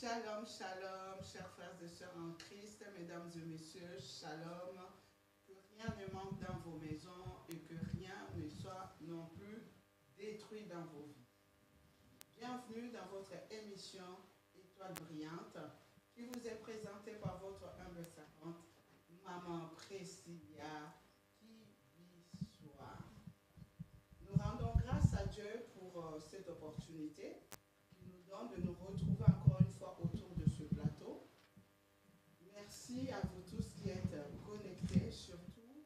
Shalom, shalom, chers frères et sœurs en Christ, mesdames et messieurs, shalom. Que rien ne manque dans vos maisons et que rien ne soit non plus détruit dans vos vies. Bienvenue dans votre émission Étoile brillante qui vous est présentée par votre humble servante, Maman Priscilla Kibiswa. Nous rendons grâce à Dieu pour cette opportunité qui nous donne de nous retrouver encore une fois autour de ce plateau. Merci à vous tous qui êtes connectés, surtout.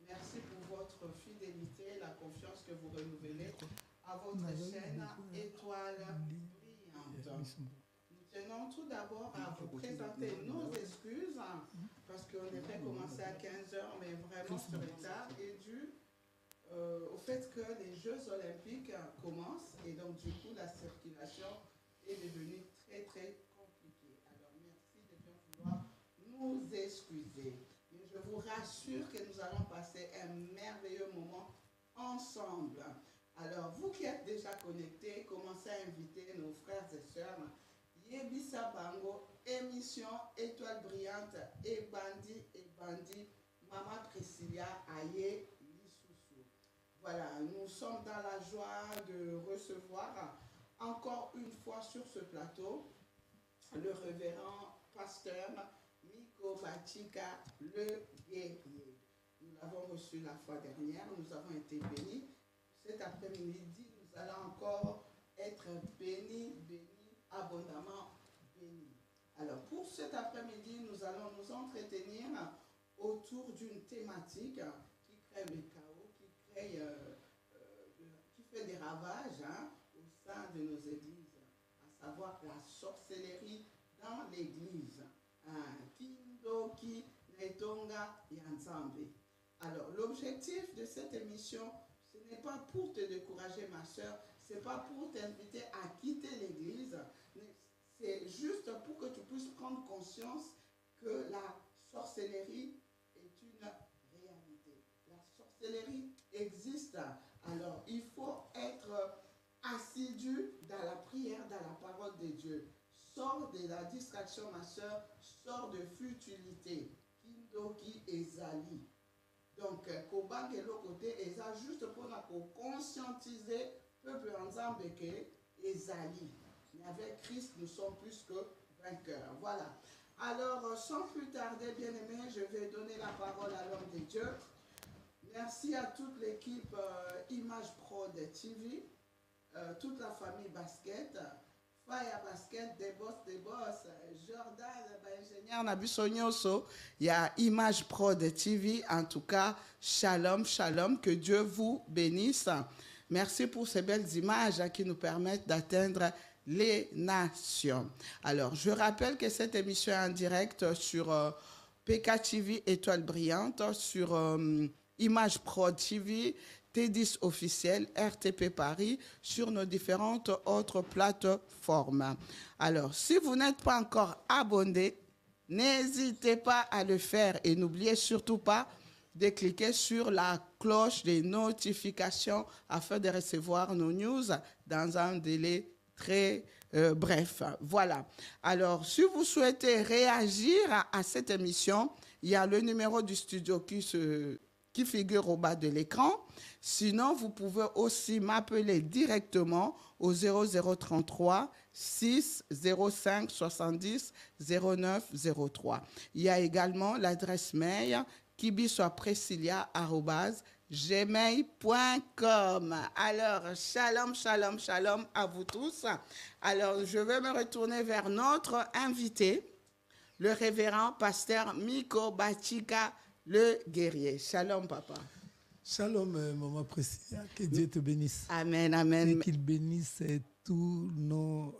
Merci pour votre fidélité, la confiance que vous renouvelez à votre chaîne Étoile brillante. Nous tenons tout d'abord à vous présenter nos excuses parce qu'on devait commencer à 15h, mais vraiment ce retard est dû au fait que les Jeux Olympiques commencent et donc du coup la circulation est devenue très très compliquée. Alors merci de bien vouloir nous excuser. Mais je vous rassure que nous allons passer un merveilleux moment ensemble. Alors vous qui êtes déjà connectés, commencez à inviter nos frères et sœurs. Yebisa Bango, émission Étoile brillante et Bandi, Maman Priscilla Aye. Voilà, nous sommes dans la joie de recevoir encore une fois sur ce plateau le révérend pasteur Miko Bachika le guerrier. Nous l'avons reçu la fois dernière, nous avons été bénis. Cet après-midi, nous allons encore être bénis, abondamment bénis. Alors pour cet après-midi, nous allons nous entretenir autour d'une thématique qui crée le chaos, qui fait des ravages au sein de nos églises, à savoir la sorcellerie dans l'église. Kindoki, Netonga et Nzambe. Alors, l'objectif de cette émission, ce n'est pas pour te décourager, ma soeur, ce n'est pas pour t'inviter à quitter l'église, c'est juste pour que tu puisses prendre conscience que la sorcellerie est une réalité. La sorcellerie existe. Alors, il faut être assidu dans la prière, dans la parole de Dieu. Sors de la distraction, ma soeur, sors de futilité. Kindoki ezali. Donc, Kobange le côté eza juste pour conscientiser peuple ensemble que ezali. Mais avec Christ, nous sommes plus que vainqueurs. Voilà. Alors, sans plus tarder, bien-aimés, je vais donner la parole à l'homme de Dieu. Merci à toute l'équipe Image Prod TV, toute la famille Basket, Fire Basket, des boss, Jordan, ingénieur Nabusonyoso, il y a Image Prod TV. En tout cas, shalom, shalom, que Dieu vous bénisse. Merci pour ces belles images qui nous permettent d'atteindre les nations. Alors, je rappelle que cette émission est en direct sur PK TV Étoile Brillante, sur Image Pro TV, T10 officiel, RTP Paris, sur nos différentes autres plateformes. Alors, si vous n'êtes pas encore abonné, n'hésitez pas à le faire et n'oubliez surtout pas de cliquer sur la cloche des notifications afin de recevoir nos news dans un délai très bref. Voilà. Alors, si vous souhaitez réagir à cette émission, il y a le numéro du studio qui figure au bas de l'écran. Sinon, vous pouvez aussi m'appeler directement au 0033 6 05 70 09 03. Il y a également l'adresse mail kibiswapriscilla@gmail.com. Alors, shalom, shalom, shalom à vous tous. Alors, je vais me retourner vers notre invité, le révérend pasteur Miko Bachika le guerrier. Shalom, papa. Shalom, maman Priscilla. Que Dieu te bénisse. Amen, amen. Et qu'il bénisse tous nos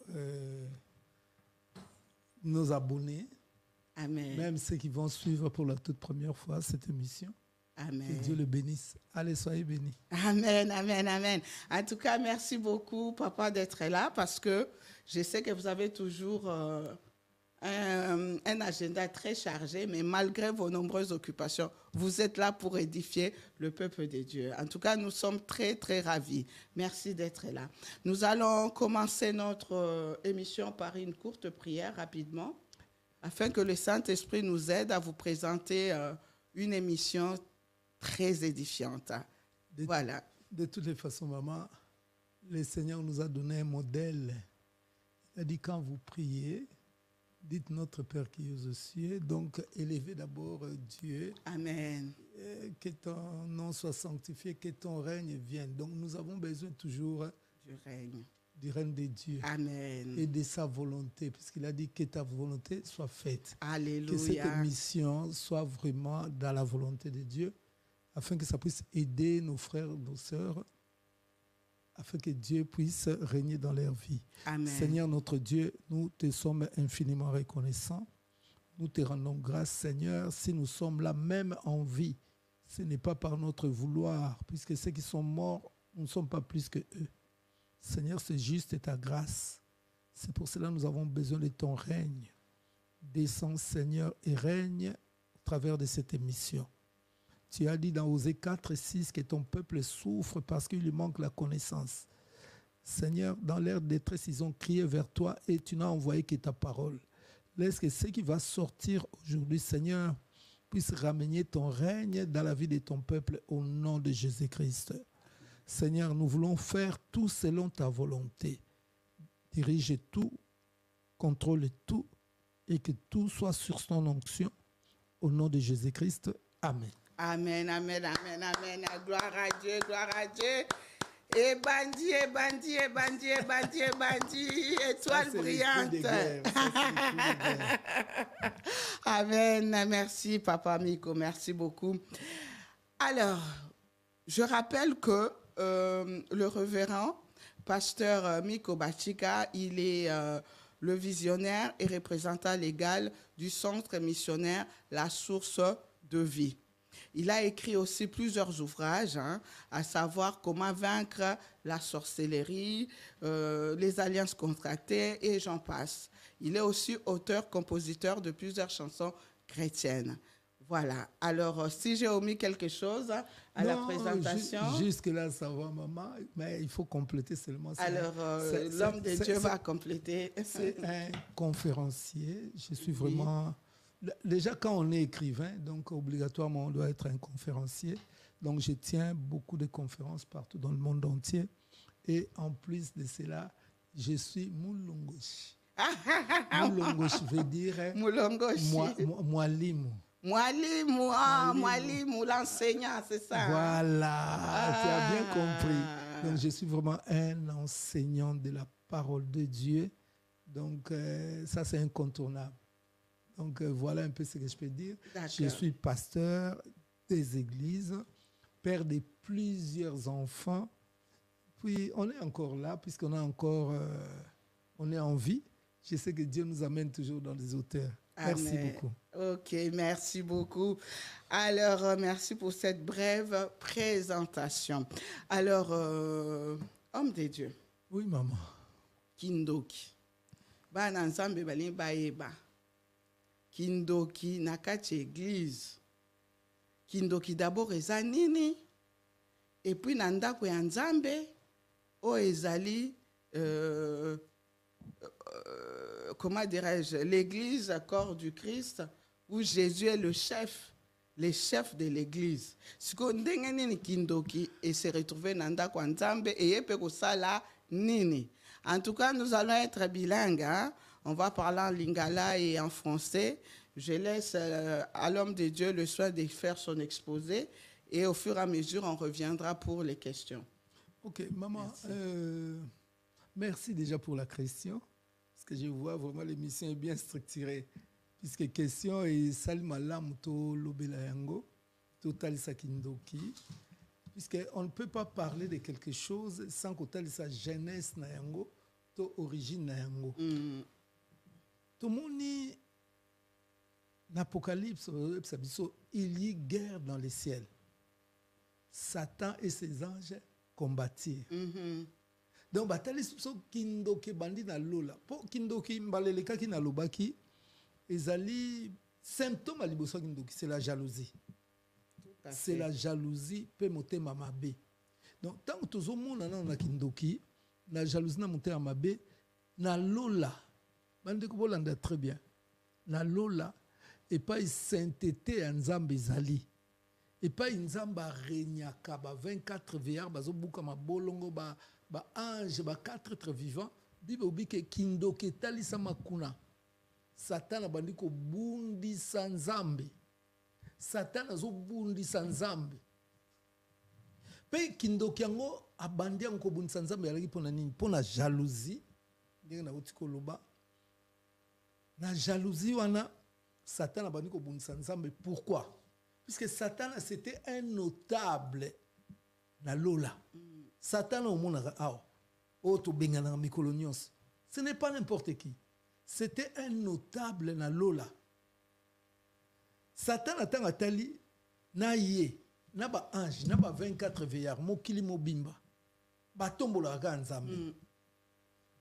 abonnés. Amen. Même ceux qui vont suivre pour la toute première fois cette émission. Amen. Que Dieu le bénisse. Allez, soyez bénis. Amen, amen, amen. En tout cas, merci beaucoup, papa, d'être là parce que je sais que vous avez toujours un agenda très chargé, mais malgré vos nombreuses occupations, vous êtes là pour édifier le peuple de Dieu. En tout cas, nous sommes très, très ravis. Merci d'être là. Nous allons commencer notre émission par une courte prière rapidement, afin que le Saint-Esprit nous aide à vous présenter une émission très édifiante. Voilà. De toutes les façons, maman, le Seigneur nous a donné un modèle. Il a dit, quand vous priez, dites notre Père qui est aux cieux. Donc, élevez d'abord Dieu. Amen. Que ton nom soit sanctifié, que ton règne vienne. Donc, nous avons besoin toujours du règne de Dieu. Amen. Et de sa volonté, puisqu'il a dit que ta volonté soit faite. Alléluia. Que cette mission soit vraiment dans la volonté de Dieu, afin que ça puisse aider nos frères, nos sœurs, afin que Dieu puisse régner dans leur vie. Amen. Seigneur notre Dieu, nous te sommes infiniment reconnaissants. Nous te rendons grâce, Seigneur, si nous sommes là même en vie. Ce n'est pas par notre vouloir, puisque ceux qui sont morts, nous ne sommes pas plus que eux. Seigneur, c'est juste ta grâce. C'est pour cela que nous avons besoin de ton règne. Descends, Seigneur, et règne au travers de cette émission. Tu as dit dans Osée 4 et 6 que ton peuple souffre parce qu'il lui manque la connaissance. Seigneur, dans leur détresse, ils ont crié vers toi et tu n'as envoyé que ta parole. Laisse que ce qui va sortir aujourd'hui, Seigneur, puisse ramener ton règne dans la vie de ton peuple au nom de Jésus-Christ. Seigneur, nous voulons faire tout selon ta volonté. Dirige tout, contrôle tout et que tout soit sur son onction. Au nom de Jésus-Christ. Amen. Amen, amen, amen, amen. Gloire à Dieu, gloire à Dieu. Et bandit, et bandit, et bandit, et bandit, et bandit, étoile brillante. Amen, merci Papa Miko, merci beaucoup. Alors, je rappelle que le révérend pasteur Miko Bachika, il est le visionnaire et représentant légal du centre missionnaire La Source de Vie. Il a écrit aussi plusieurs ouvrages, à savoir comment vaincre la sorcellerie, les alliances contractées et j'en passe. Il est aussi auteur-compositeur de plusieurs chansons chrétiennes. Voilà. Alors, si j'ai omis quelque chose à la présentation... Jusque-là, ça va, maman, mais il faut compléter seulement. Alors, l'homme de Dieu va compléter. C'est un conférencier. Je suis vraiment... Déjà, quand on est écrivain, donc obligatoirement, on doit être un conférencier. Donc, je tiens beaucoup de conférences partout dans le monde entier. Et en plus de cela, je suis Mulongoshi. Mulongoshi veut dire... Mwalimu. Mwalimu, l'enseignant, c'est ça. Voilà, tu as bien compris. Donc, je suis vraiment un enseignant de la parole de Dieu. Donc, ça, c'est incontournable. Donc, voilà un peu ce que je peux dire. Je suis pasteur des églises, père de plusieurs enfants. Puis, on est encore là, puisqu'on a encore, on est en vie. Je sais que Dieu nous amène toujours dans les hauteurs. Merci Amen. beaucoup. Ok, merci beaucoup. Alors, merci pour cette brève présentation. Alors, homme de Dieu. Oui, maman. Kindoki. Bana nzambe bali baeba. Kindoki nakati église. Kindoki d'abord eza nini? Et puis na ndako ya nzambe o ezali comment dirais-je, l'église corps du Christ où Jésus est le chef de l'église. Siko ndenge nini kindoki et se retrouver na ndako ya nzambe et yepe kosala nini? En tout cas, nous allons être bilingues, hein? On va parler en lingala et en français. Je laisse à l'homme de Dieu le soin de faire son exposé et au fur et à mesure, on reviendra pour les questions. Ok, maman, merci déjà pour la question, parce que je vois vraiment l'émission est bien structurée. Puisque question est Salma Lamto Lobelayango, Total Sakindoki, puisqu'on ne peut pas parler de quelque chose sans qu'il sa jeunesse Nayango, to origine Nayango. Tout le monde dit, l'Apocalypse, il y a guerre dans les ciels. Satan et ses anges combattirent. Donc, bataille so kindoki bandi na lola. Po kindoki mbaleleka ki na lobaki, ezali symptôme à liboso kindoki, c'est la jalousie. C'est la jalousie pe motema mabe. Donc tant que tozomona na kindoki la jalousie na motema mabe na lola bande ko bolanda très bien na lola et pas sainteté en Nzambe ezali et pas nzamba renyaka ba 24 veillard bazobuka mabolongo ba ange ba 4 êtres vivants bible obike kindoki talisa makuna Satan bandi ko bundisa Nzambe. Satan azo bundisa Nzambe. Pe kindoki yango abandi yango ko bundisa Nzambe alaki pona nini? Pona jalousie. Ndenge na otiko loba. Na jalousie wana Satan abandi ko bundisa Nzambe. Pourquoi? Puisque Satan c'était un notable na lola. Satan au mona awa. Oto bengana mikolo nyonso. Ce n'est pas n'importe qui. C'était un notable na lola. Satan atanga tali na ye na ba ange na ba 24 veillards mokili mobimba batombola ka Nzambe.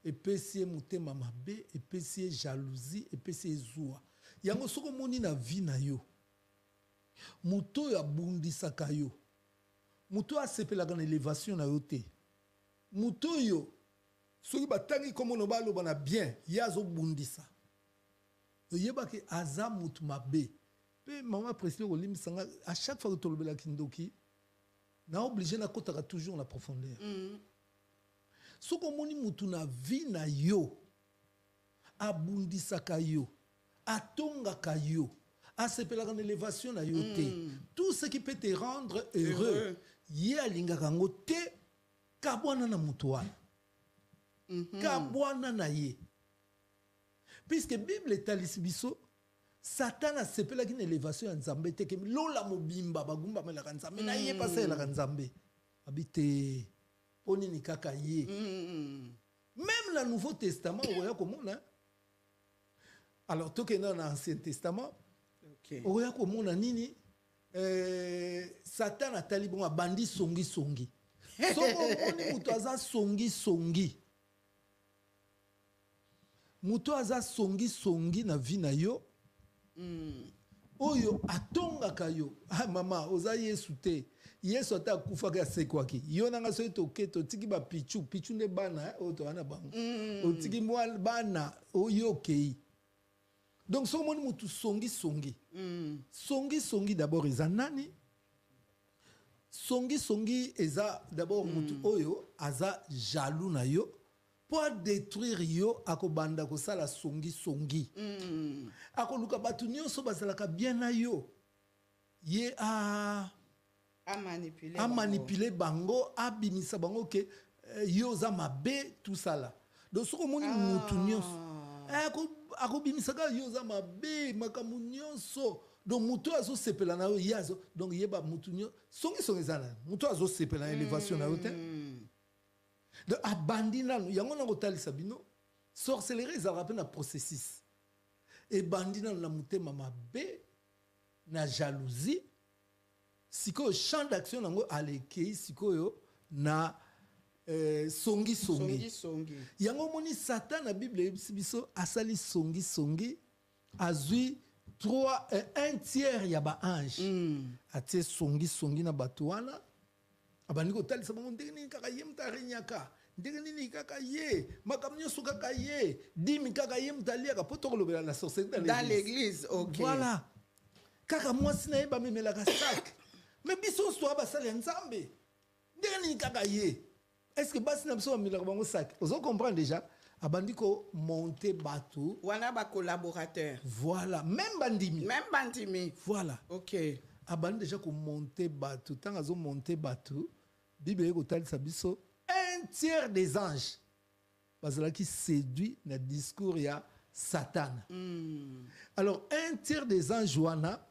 Epesi motema mabe, epesi jalousie, epesi zua. Yango soko moni na vie na yo. Muto ya bundisaka yo. Muto asepelaka na élévation na yo te. Muto yo soki batangi komo no baloba na bien yazo bundisa. Yeba ke aza mutu mabe. Pe maman précise sanga à chaque fois que tu le kindoki na obligé na kotaka toujours la profondeur. Soko moni mutu na vie na yo abundisaka yo atongaka yo asepelaka na élévation na yo te. Tout ce qui peut te rendre heureux ye alingaka ngo te kabwana na mutu wana. Kabwana na ye. Puisque Bible est biso Satan a sepelaki na élévation ya Nzambe te ke lola mobimba bagumba melaka Nzambe na ye pasa elaka Nzambe abite poni ni kaka ye. Même le Nouveau Testament oya komona. Alors tokena na Ancien Testament oya komona nini Satan atali bon abandi songi songi. Soko moni mutu aza songi songi. Mutu aza songi songi na vie na yo. Oyo atongaka yo. Ah mama oza Yesu te. Yesu ata kufaka sekwaki. Yo nanga so to tiki ba pichu ne bana oto ana bango. O tiki mwa bana oyo kei. Donc so moni mutu songi songi. Songi songi d'abord eza nani? Songi songi eza d'abord mutu oyo aza jaloux na yo. Pour détruire yo akobanda ko sala songi songi. Akoluka batu nyonso bazalaka bien na yo. Ye a manipuler bango, abimisa bango ke yo za mabe tout ça là. Donc soko moni mutu nyonso. Akobimisa ka yo za mabe makamu nyonso. Donc mutu azo sepela na yo yazo. Donc yeba mutu nyonso songi songi zana. Mutu azo sepela élévation na yo te. De abandina yango na kotalisa bino sorcellerie za rappel na processus et bandina na mutema mabe na jalousie siko champ d'action nango alekei sikoyo na songi songi yango moni Satan na Bible biso asali songi songi azui 1/3 ya ba ange atie songi songi na batuana abandi ko talisa bango ndenge nini kaka ye mutarenyaka ndenge nini kaka ye makamnyo suka kaka ye dimi kaka ye mutaliaka poto kolobela la sorcellerie dans l'église. OK, voilà kaka mwasi na ye bamemelaka sac mais biso so abasali Nzambe ndenge nini kaka ye est-ce que basi na biso bamelaka bango sac ozo comprendre déjà abandi ko monter bateau wana ba collaborateur voilà même bandimi voilà OK abandi déjà ko monter bateau tant azo monter bateau Bible ko talisa biso 1/3 des anges parce qui séduit le discours ya Satan. Alors 1/3 des anges wana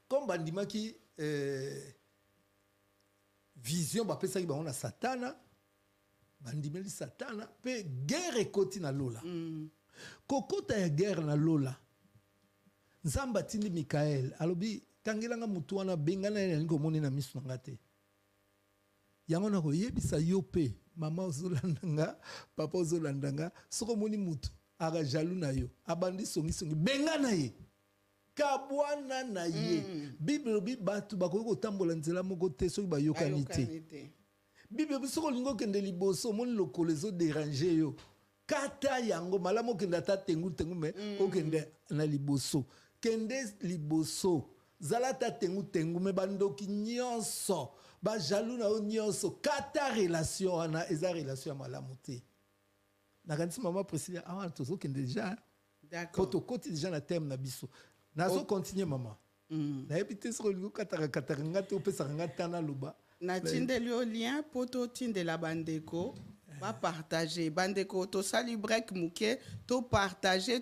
comme bandima ki vision ba pesa ki ba na Satana bandimeli Satana pe guerre ekoti na lola. Kokota ya guerre na lola. Nzamba tindi Mikael alobi tangelanga mutu wana bengana ya ngo moni na misu ngate. Yango na ko yebisa yo pe mama ozolandanga papa ozolandanga soko moni mutu aga jaloux na yo abandi songi benga na ye kabwana na ye bible bi batu bakoki kotambola nzela moko te soki bayokani te bible bi soki olingi okende liboso omoni lokolo ezoderange yo kata yango malamu okende ata tengu me okende na liboso kende liboso zala ata tengu me bandoki nyonso bajaloux na yo nyonso kata relation wana eza relation ya malamu te nakanisi mama Priscilla awa tozokende déjà po tokoti déjà na terme na biso nazo continue mama nayebi te soki olingi okataka nga te opesaka nga tana loba natindeli yo lien po totindela bandeko bapartage bandeko tosali break moke topartage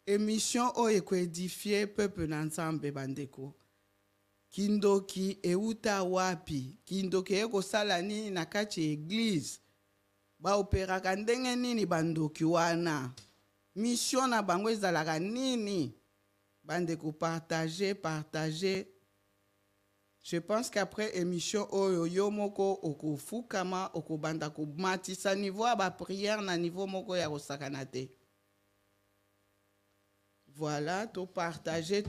émission oyo ekoedifie peuple na nzambe bandeko kindoki euta wapi kindoki ekosala nini na kati ya eglise baoperaka ndenge nini bandoki wana mission na bango ezalaka nini bandeko partager. Je pense qu'après émission oyo yo moko okofukama okobanda komatisa niveau ya ba prière na niveau moko ya kosakana te. Voilà, to partager.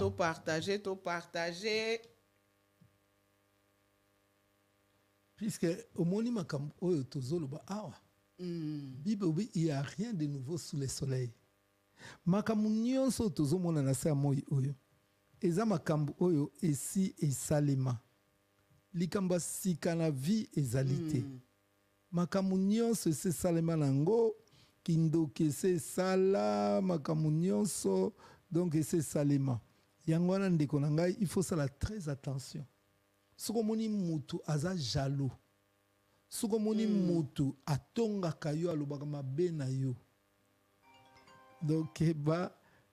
Puisque au moni makambo oyo tozoloba awa. Bible il y a rien de nouveau sous le soleil. Makambo nyonso tozomona na sa moi oyo. Eza makambo oyo esi esalema. Likamba sika na vie ezali te. Makambo nyonso esi esalema nango kindoki esi esala makambo nyonso donc esi esalema. Yango wana ndeko na ngai il faut sala très attention. Soko moni mutu aza jaloux. Soko moni mutu atongaka yo alobaka mabe na yo. Donc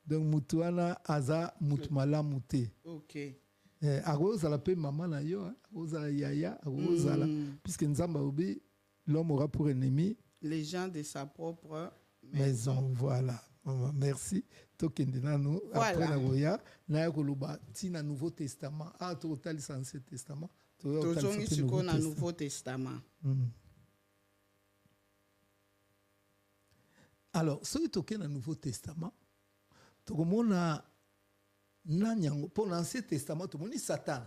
mutu wana aza mutu malamu te. OK. Akozala pe maman na yo, akozala yaya, akozala puisque nzamba obi l'homme aura pour ennemi les gens de sa propre maison. Voilà. Merci. Tokende nanu après na goya na koloba tina Nouveau Testament a total Ancien Testament. Tozongi siko na Nouveau Testament. Alors, ce qui est dans le Nouveau Testament, tout le monde a pour l'Ancien Testament, tout le monde est Satan.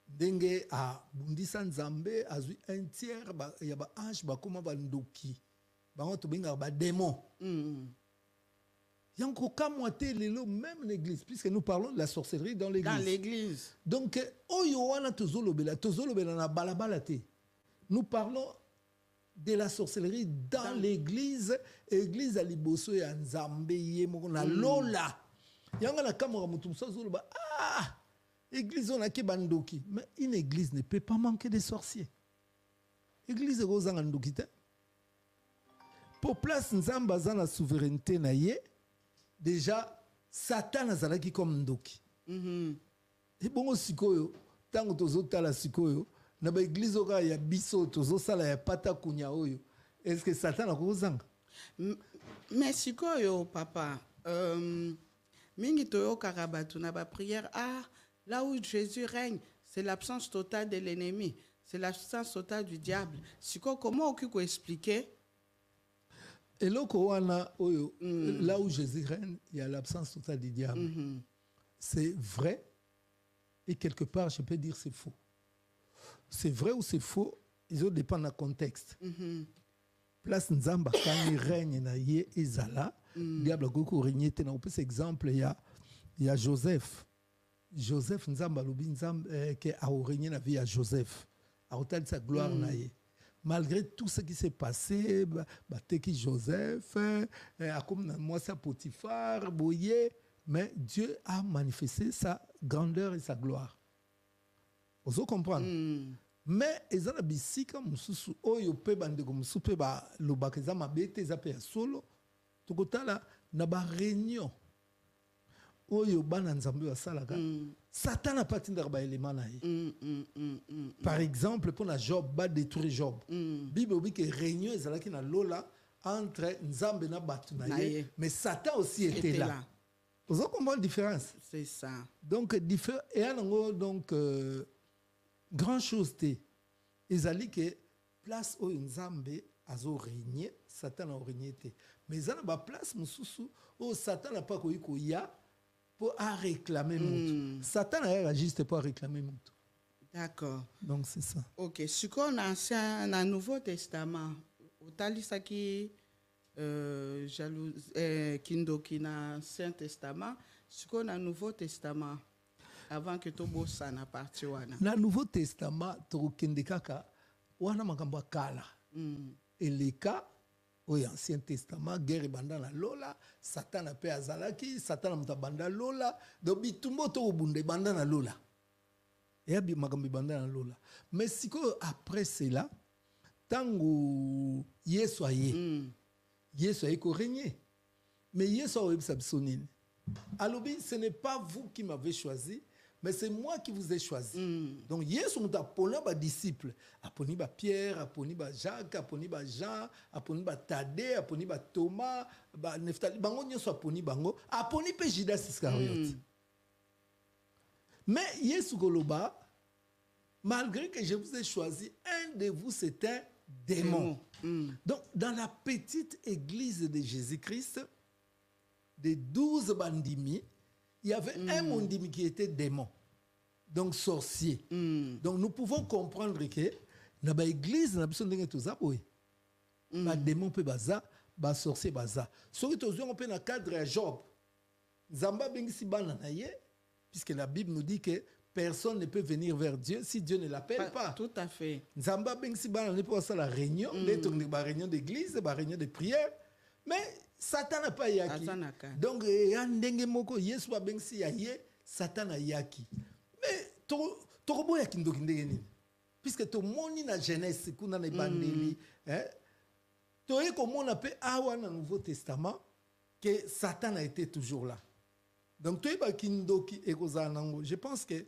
Dengue a bundisa nzambe azui un tiers ya ba ange ba koma ba ndoki. Ba on to benga ba démon. Yanko kamoite lelo même l'église puisque nous parlons de la sorcellerie dans l'église. Dans l'église. Donc oyo wana tozolobela na balabala te. Nous parlons de la sorcellerie dans l'église, église à liboso ya nzambe yemo na lola. Yanga na kamora mutu musazo ba église on a ke bandoki, mais une église ne peut pas manquer de sorciers. Église rozanga ndoki te. Pour place nzamba za na souveraineté na ye, déjà Satan azalaki comme ndoki. Et bongo sikoyo, tango tozotala sikoyo na ba église oka ya biso tozosala ya pata kunya oyo. Est-ce que Satan akozanga? Mais sikoyo papa, mingi toyo karabatu na ba prière là où Jésus règne, c'est l'absence totale de l'ennemi, c'est l'absence totale du diable. Siko comment okiko expliquer? Et wana oyo là où Jésus règne, il y a l'absence totale du diable. C'est vrai et quelque part je peux dire c'est faux. C'est vrai ou c'est faux, ils ont dépend du contexte. Place nzamba quand il règne na ye ezala, diable goko régner te na opes exemple il y a Joseph. Joseph nzamba lobi nzamba que a régné na vie à Joseph. A autant sa gloire na ye. Malgré tout ce qui s'est passé, bateki Joseph, a comme moi sa Potiphar, boye, mais Dieu a manifesté sa grandeur et sa gloire. Vous comprenez? Mais ils ont bisika mususu oyo pe bandeko mususu pe ba lobakeza mabete za pe solo tokotala na ba réunion oyo bana nzambe wa salaka Satan a pas tinda ba élément na ye. Par exemple pour na Job ba détruire Job. Bible dit que réunion ezalaki na lola entre nzambe na batu na ye, mais Satan aussi était là. Vous comprenez la différence? C'est ça. Donc et donc grand chose te ezali que place o nzambe azo régner, Satan a régné. Mais il y a une place où Satan n'a pas koya pour réclamer mon. Satan a juste pour réclamer mon. D'accord. Donc c'est ça. Ok. Ce qu'on a ancien, dans le Nouveau Testament, au Talisaki, Kindoki na Ancien Testament, ce qu'on a Nouveau Testament, avant que tout bossa na parti wana. Dans le Nouveau Testament, to kendekaka wana makambo kala. Et les cas au Ancien Testament, guerre banda na lola, Satan a pe azalaki, Satan a mutabanda lola, donc bitumbo to bunde banda na lola. Et abi makambo banda na lola. Mais si après cela, tango Yesu aye. Yesu aye ko régner. Mais Yesu a web sabsonine. Alobi, ce n'est pas vous qui m'avez choisi, mais c'est moi qui vous ai choisi. Donc, Yesu nous a appelé des disciples. Appelé Pierre, appelé Jacques, appelé Jean, appelé Thaddée, appelé Thomas, Nephtali, bango nyoso appelé bango, appelé Judas Iscariote. Mais Yesu Goloba, malgré que je vous ai choisi, un de vous c'est un démon. Donc, dans la petite église de Jésus-Christ, des 12 bandimi, il y avait un mondimi qui était démon, donc sorcier. Donc nous pouvons comprendre que dans l'église, nous avons tout ça. Les démons peuvent baza, les sorciers baza. Ce qui est dans le cadre de Job, Zamba bengisi bana na ye, puisque la Bible nous dit que personne ne peut venir vers Dieu si Dieu ne l'appelle pas. Tout à fait. Zamba bengisi bana ne peut pas la réunion, la réunion d'église, la réunion de prière, mais Satan n'a pas yaki. Donc, ndenge moko Yesu a bengsi yaye, Satan a yaki. Mais torobo yaki ndoki ndenge nini? Puisque to moni na jeunesse kuna na bandeli, to yeko mona pe awa na Nouveau Testament que Satan a été toujours là. Donc to yeba kindoki ekozanango. Je pense que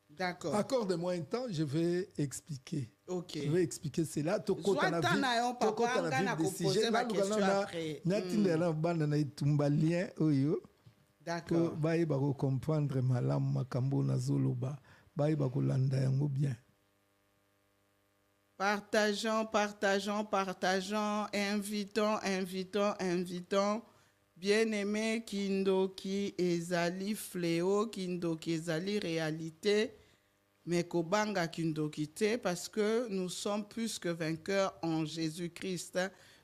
d'accord. Accorde-moi un temps, je vais expliquer. Ok. Je vais expliquer cela. Soit na papa ngana ko poser ma question après. Natinda banda na itumba lien oyo. D'accord. Baye ba ko comprendre malamu makambo na zoloba. Baye ba ko landa yango bien. Partageons, partageons, partageons, invitons. Bien-aimé, Kindoki ezali fléau, Kindoki ezali réalité, mais Kobanga Kindoki te, parce que nous sommes plus que vainqueurs en Jésus-Christ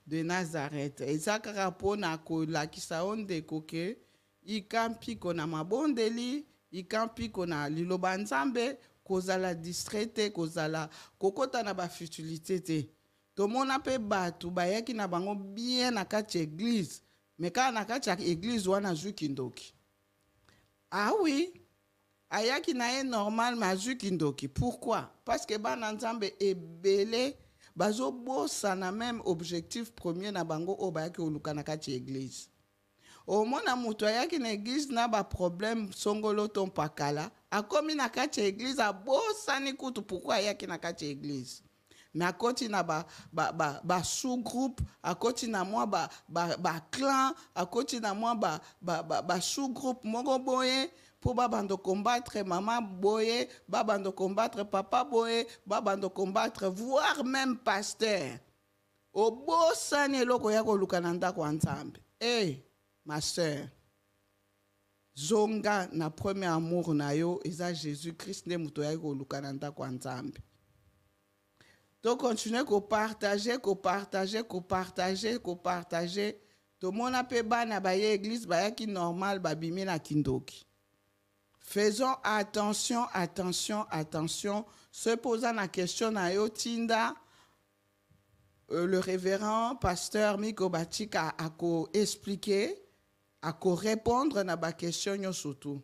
de Nazareth. Ezaka rapona ko la kisaonde koke, ikampi kona mabondeli, ikampi kona lilobanzambe, kozala distraite, kozala kokota na ba futilité te. To mona pe batu bayaki na bango bien na kati église. Mais quand on a l'église, on a Kindoki. Ah oui, ayaki na normal ma Kindoki. Pourquoi? Parce que ban ensemble est belé, bazo bossa na même objectif premier na bango obayaki oluka na kati église. Au mona muto ayaki na église na ba problème songolo ton pakala, a komi na kati église a bossa ni kutu pourquoi ayaki na kati église. Mais à côté na ba sous-groupe, à côté na moi ba clan, à côté na moi ba sous-groupe mongo boye pour bando combattre maman boye, bando combattre papa boye, bando combattre voire même pasteur. Au beau sane loko ya ko lukananda kwa nzambe. Ma sœur, zonga na premier amour na yo eza Jésus-Christ ne muto ya ko lukananda kwa nzambe. Donc, continuez à partager. Tout le monde a pu na baye église qui normal babimi na kindoki. Faisons attention. Se posant la question na yo tinda, le révérend pasteur Miko Batika a expliqué, a répondre na ba question yo surtout.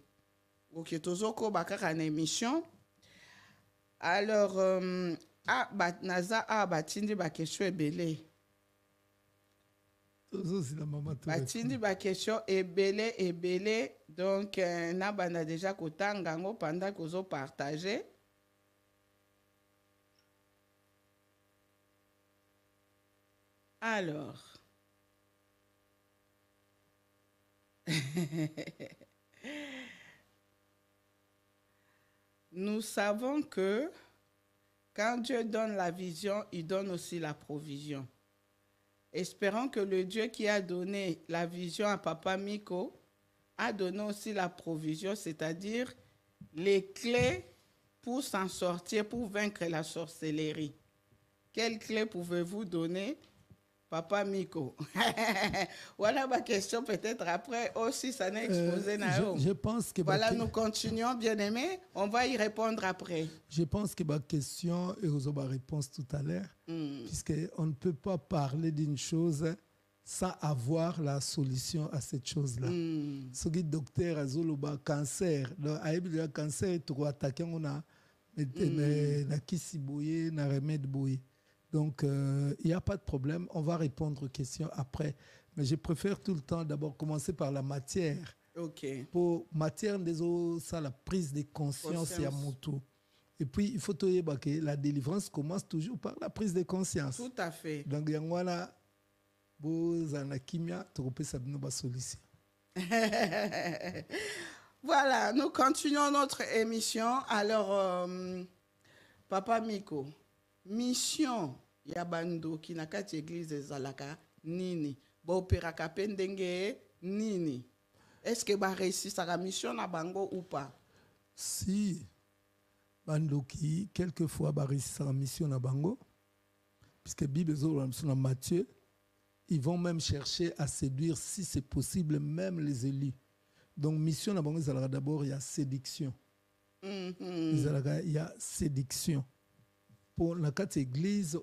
Ok, tozoko bakaka na émission. Alors, naza batindi ba question ebele. Batindi ba question ebele donc na banda déjà kotanga ngo pendant que zo partager. Alors nous savons que quand Dieu donne la vision, il donne aussi la provision. Espérons que le Dieu qui a donné la vision à Papa Miko a donné aussi la provision, c'est-à-dire les clés pour s'en sortir, pour vaincre la sorcellerie. Quelles clés pouvez-vous donner, Papa Miko? Voilà ma question, peut-être après aussi, ça n'est exposé. Je pense que voilà, nous continuons, bien-aimés. On va y répondre après. Je pense que ma question et aux réponse tout à l'heure, puisqu'on ne peut pas parler d'une chose sans avoir la solution à cette chose-là. Ce qui est docteur a le cancer, le cancer est trop attaqué, on a kisi boye, na remède boye. Donc, il n'y a pas de problème. On va répondre aux questions après. Mais je préfère tout le temps d'abord commencer par la matière. OK. Pour matière, ça, la prise de conscience et à moto. Et puis, il faut que la délivrance commence toujours par la prise de conscience. Tout à fait. Donc, il y a une solution. Voilà, nous continuons notre émission. Alors, Papa Miko, mission yabando qui na kati église zalaka nini ba opéraka pendenge nini, est-ce que ba réussir sa mission na bango ou pas? Si bandoki quelquefois ba réussir sa mission na bango, puisque Bible dans Matthieu, ils vont même chercher à séduire, si c'est possible, même les élus. Donc mission na bango d'abord il y a séduction. Il y a séduction. Pour la carte église,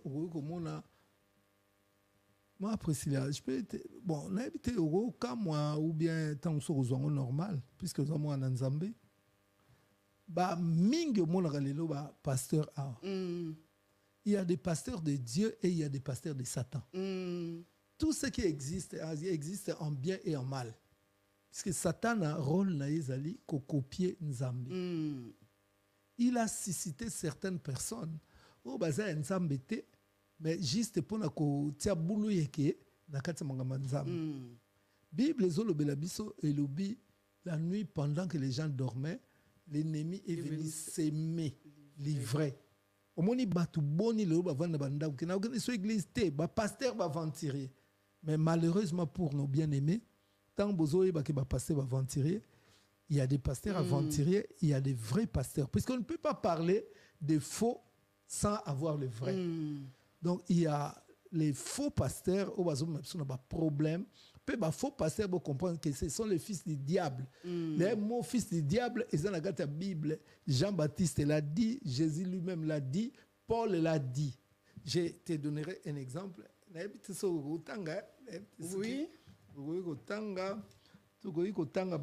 moi Priscilla, je peux être bon, on a habité au moi ou bien tant que nous normal puisque nous sommes en Nzambe. Ba mingi mon galelo ba pasteur a. Il y a des pasteurs de Dieu et il y a des pasteurs de Satan. Tout ce qui existe en bien et en mal. Puisque Satan a un rôle na ezali ko copier Nzambe. Il a suscité certaines personnes au baza Nzambe te, mais juste pour na ko tia bulu yeke na kati mangamba Nzambe. Bible zolobela biso elobi la nuit pendant que les gens dormaient, l'ennemi est venu s'aimer, livrer. Au moni batu boni le ba vanda banda ki na so église te ba pasteur ba venturier. Mais malheureusement pour nos bien-aimés, tant bozoé ba ke ba pasteur ba venturier, il y a des pasteurs aventuriers, il y a des vrais pasteurs. Puisqu'on ne peut pas parler des faux sans avoir le vrai. Donc, il y a les faux pasteurs, où ils ont des problèmes. Les faux pasteurs vont comprendre que ce sont les fils du diable. Les mots fils du diable, ils ont la Bible. Jean-Baptiste l'a dit, Jésus lui-même l'a dit, Paul l'a dit. Je te donnerai un exemple. Oui.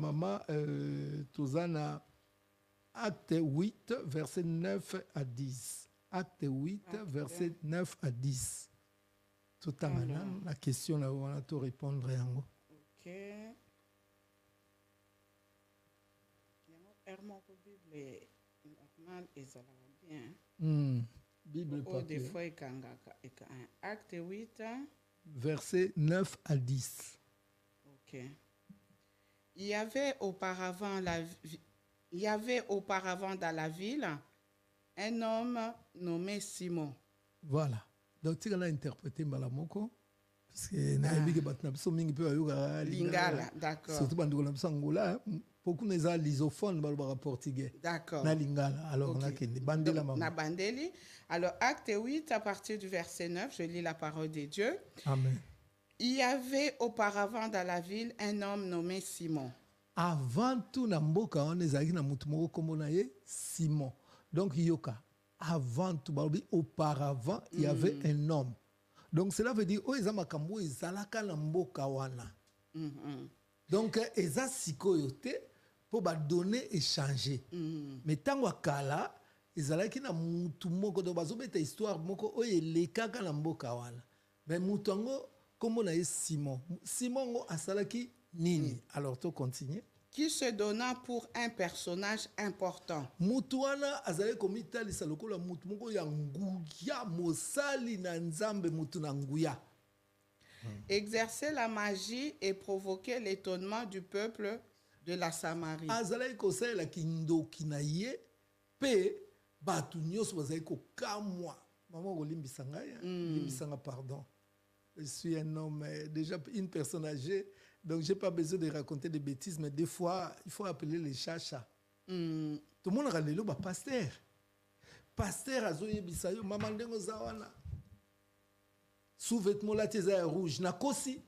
Maman, Tozana, acte 8, verset 9 à 10. Acte 8, verset 9 à 10. Tout en la question là, on va te répondre. Ok. Bible des fois, acte 8, verset 9 à 10. Ok. Il y avait auparavant dans la ville un homme nommé Simon. Voilà. Donc, tu as interprété Malamoko, puisque Lingala, d'accord. Surtout beaucoup de lisophones dans portugais. D'accord. Na Lingala. Alors, okay. Bandeli. Alors, acte 8, à partir du verset 9, je lis la parole de Dieu. Amen. Il y avait auparavant dans la ville un homme nommé Simon. Avant tout, on est Simon. Donc, Yoka. Avant tout, auparavant, il y avait un homme. Donc, cela veut dire, donc, eza sikoyote pour donner et changer. Mais tant wakala, ezalaki na mutu moko do bazobeta histoire moko oye lekaka na mboka wana. Mais mutu ngo comme on a Simon. Simon ngo asalaki nini? Alors, tu continues. Qui se donna pour un personnage important. Mutuana azale komita lisaloko mutu moko ya nguya mosali na nzambe mutu na nguya. Exercer la magie et provoquer l'étonnement du peuple de la Samarie. Azale kosala la kindoki na ye pe batu nyos bazale ko kamwa. Maman ko limbisanga ya, limbisanga pardon. je suis un homme, déjà une personne âgée, donc je n'ai pas besoin de raconter des bêtises, mais des fois, il faut appeler les chachas. Tout le monde a dit, pasteur. Pasteur, azoye bisayo, maman dengo zawana. Sous-vêtement là, t'es rouge, na kosi.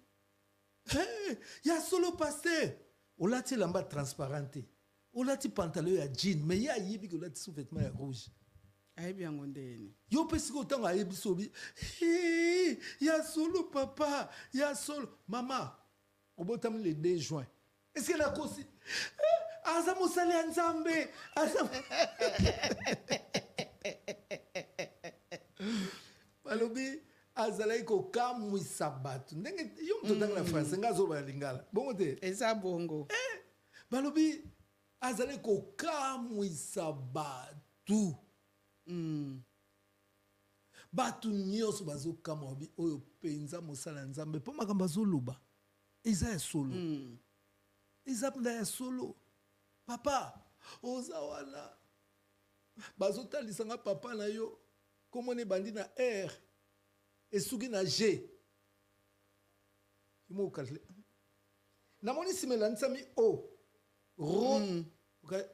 Hey, y a solo pasteur. O là, t'es lamba transparenté. O là, t'es pantalon ya jean, mais y a yibi que là, t'es sous-vêtement ya rouge. Aïe bien gondé. Yo pesi ko tanga yebi sobi. Hey, y a solo papa, y a solo maman. Au botam le 2 juin. Est-ce que la kosi? Azamo sale anzambe. Azamo. Balobi azalai ko kamwisa batu. Ndenge yo mtotanga na français ngazo ba lingala. Bongo te. Eza bongo. Balobi azalai ko kamwisa batu. Batu nyonso bazo kama obi oyo penza mosala nzambe po makambo azoluba. Eza ya solo. Eza penda ya solo. Papa, oza wana. Bazo talisanga papa na yo. Komone bandi na R. Esugi na G. Imo ukazle. Namoni simela nsami O. Ro.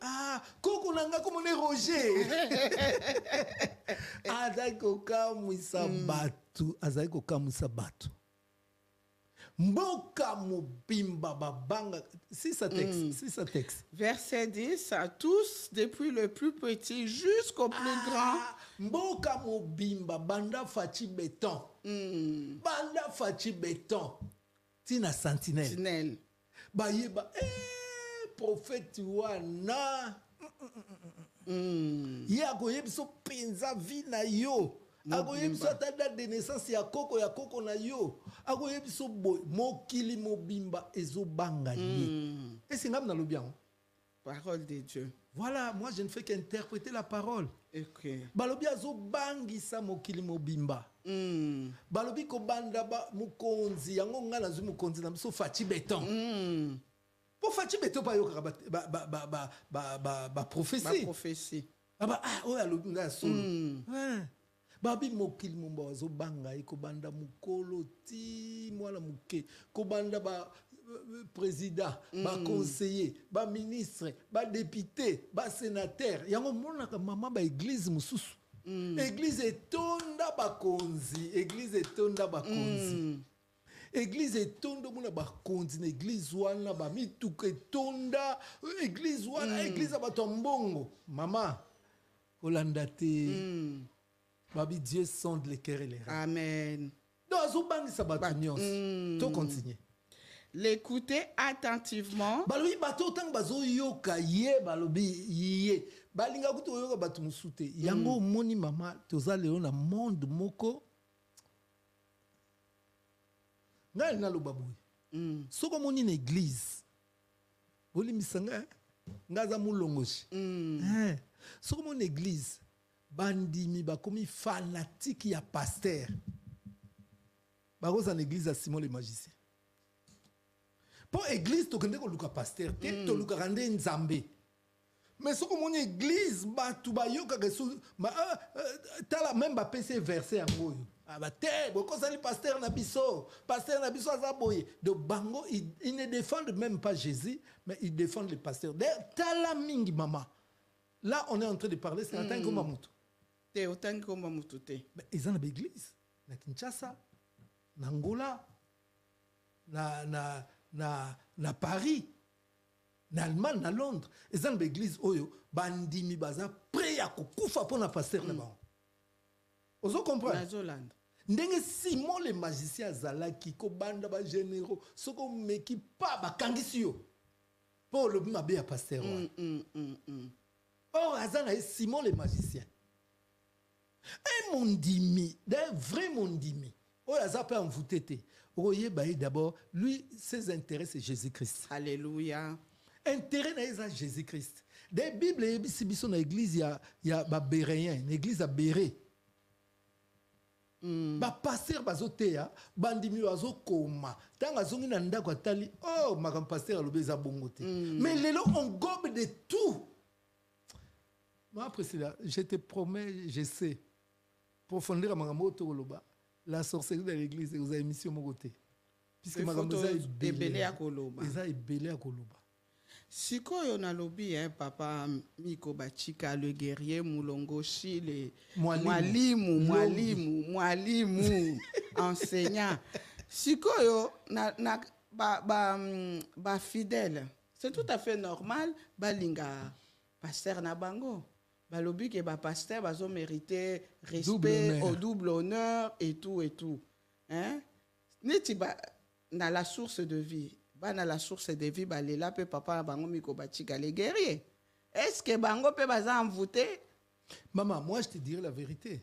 Ah, koko nanga komone Roger. Azai koka mwisa batu. Azai koka mwisa batu. Mboka mobimba babanga. C'est ça texte. Verset 10, à tous, depuis le plus petit jusqu'au plus grand. Mboka mobimba banda fachi béton. Banda fachi béton. Tina sentinelle. Bayeba prophète wana. Ya koyebso penza vina yo. Akoyebso ta date de naissance ya koko na yo. Akoyebso boy mokili mobimba ezo banga ye. Et c'est ngam na lobian. Parole de Dieu. Voilà, moi je ne fais qu'interpréter la parole. Okay. Balobi azo bangi sa mokili mobimba. Balobi ko banda ba mukonzi yango ngala zu mukonzi na biso fachi béton. Pour fachi béton pa yo ba prophétie. Ba prophétie. Oh alobi nga solo. Babi mokili mumba wazo banga iko banda mukolo ti mwana muke ko banda ba président, ba conseiller, ba ministre, ba député, ba sénateur. Yango mona ka mama ba église mususu. Église etonda ba konzi, église etonda ba konzi. Église etonda mona ba konzi na église wana ba mituka etonda, église wana église ba tombongo. Mama Olanda te. Babi Dieu sonde les cœurs et les reins. Amen. Donc azobang sa batunions. To continue. L'écouter attentivement. Balobi bato tang bazo yoka ye balobi ye. Balinga kuto yoka batu musute. Yango moni mama toza leo na monde moko. Ngai na lobabu. Soko moni na église. Boli misanga ngaza mulongoshi. Soko moni église. Bandimi bakomi fanatique ya pasteur. Baroza en église à Simon le magicien. Pour église to kende ko luka pasteur, te to luka rande nzambe. Mais ce comme une église batu ba yoka kesu tala même ba PC verset yango. Ah ba te boko sali pasteur na biso azaboye. De bango ils ne défendent même pas Jésus, mais ils défendent les pasteurs. Tala mingi mama. Là on est en train de parler c'est en tant que mamutu. Te autant que mamutu te. Mais ils ont une église na Kinshasa, na Angola, na Paris, na Allemagne, na Londres. Ils ont une église oyo bandimi baza prêt à kufa pour na pasteur na ba. Ozo comprendre? Ndenge Simon le magicien azalaki ko banda ba généraux soko meki pa ba kangisi yo. Pour le mabe ya pasteur. Oh azana Simon le magicien. Un mondimi, d'un vrai mondimi. Oh aza peut envoûter. Oye baï d'abord, lui ses intérêts c'est Jésus-Christ. Alléluia. Intérêt na Jésus-Christ. Des Bibles et biso na église ya ba béréen, une église à Béré. Ba pasteur bazotea, bandimi bazo koma. Tanga zongi na ndako atali, oh makam pasteur alobeza bongote. Mais lelo on gobe de tout. Moi après cela, je te promets, je sais. Profondeur à Mangamoto Oloba. la sorcellerie de l'église vous avez mission mon côté puisque Il ma faut gambe ebele ya koloba. eza ebele ya koloba Sikoyo nalobi papa Miko Bachika le guerrier mulongoshi le Mwalimu. mwalimu enseignant. Sikoyo na ba fidèle. C'est tout à fait normal balinga pasteur na bango. Balobi ke ba pasteur bazo mériter respect au double honneur et tout. Hein? Neti ba na la source de vie. Dans la source de vie, là, papa bango Miko Bachika les guerriers. Est-ce que bango peut baza envoûté? Maman, moi je te dirai la vérité.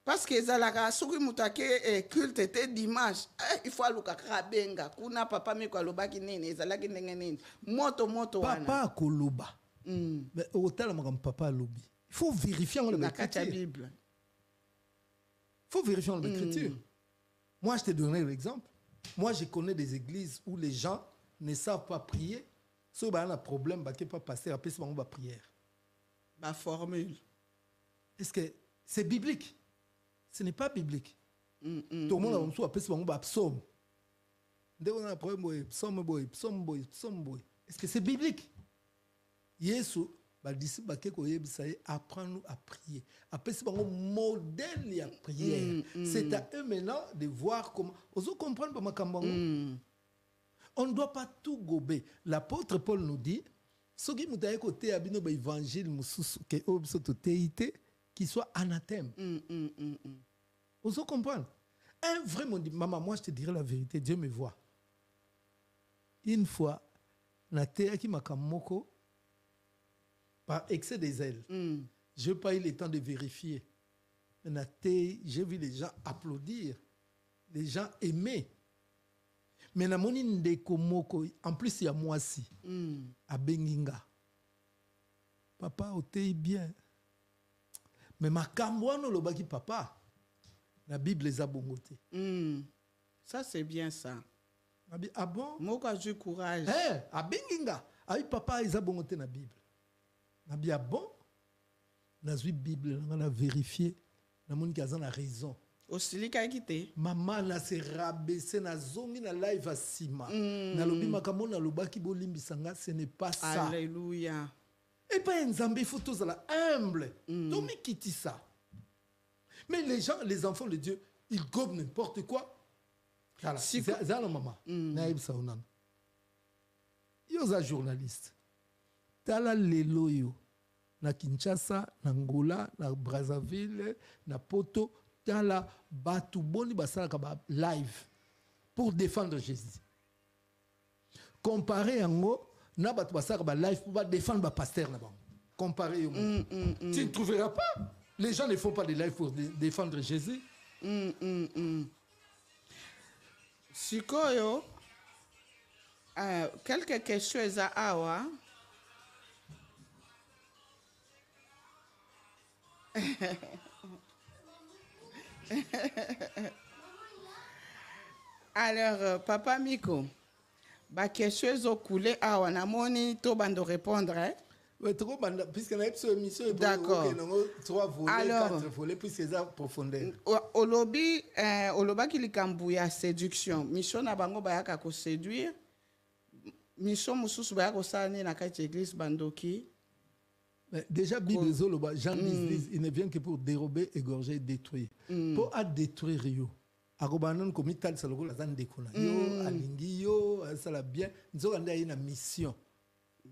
Parce que zalaka soki mutake culte était dimanche. Il faut aluka krabenga. Kuna papa Miko alobaki nini, zalaki ndenge nini. Moto wana. Papa koloba. Mais otala makam papa alobi. Il faut vérifier dans l'écriture. Bible. Il faut vérifier dans l'écriture. Moi je te donnerai l'exemple. Moi, je connais des églises où les gens ne savent pas prier. Si on a un problème, ils ne peuvent pas passer après la prière. La formule. Est-ce que c'est biblique? Ce n'est pas biblique. Tout le monde a un psaume. On a un problème, psaume. Est-ce que c'est biblique? Yesu, apprends-nous à prier. Après, c'est un modèle de prière. C'est à eux maintenant de voir comment. Vous comprenez pas ma On ne doit pas tout gober. L'apôtre Paul nous dit ce qui nous a écouté à l'évangile qui soit anathème. Vous comprenez? Un vrai monde dit maman, moi je te dirai la vérité, Dieu me voit. Une fois, na théaki makamoko par excès des ailes. Je n'ai pas eu le temps de vérifier. J'ai vu les gens applaudir, les gens aimer. Mais na moni ndeko moko, en plus il y a moi aussi, à Benginga. Papa, otei bien. Mais ma kambouano le baki papa, la Bible les a bongoté. Ça c'est bien ça. Ah bon? Moko a du courage. À Benginga, aïe papa ils a bongoté la Bible. Ah bon? Na zui Bible, on a vérifié. Na moni kazan a raison. Osilika kité. Maman na se rabaissé na zongi na live à Sima. Na lobi makamo na lobaki bolimbisanga, ce n'est pas ça. Alléluia. Et pas un Zambé, il faut tous la humble. Tomi kiti ça. Mais les gens, les enfants de Dieu, ils gobent n'importe quoi. Voilà. C'est la maman. Naïb Saounan. Yoza journaliste. Tala lelo yo. Na Kinshasa, na Angola, na Brazzaville, na Poto, tala batu boni basala kaba live pour défendre Jésus. Comparé yango na batu basala kaba live pour défendre ba pasteur là-bas. Comparé yango. Tu ne trouveras pas. Les gens ne font pas des lives pour défendre Jésus. Sikoyo, quelques questions à awa. Alors, Papa Miko, ba question zo coulé awa na moni to bando répondre hein? Oui, trop banda puisque na émission est d'accord. Trois volets, alors, 4 volets puisque ça profondeur. Olobi oloba ki likambuya séduction. Mission na bango bayaka ko séduire. Mission mususu bayaka ko sani na kati église bandoki. Mais déjà, Bible Zoloba, Jean 10, il ne vient que pour dérober, égorger, détruire. Pour détruire, yo. Arobanon comme tal saloko la zan dekona. Yo alingi yo, ça la bien. Nous avons une mission.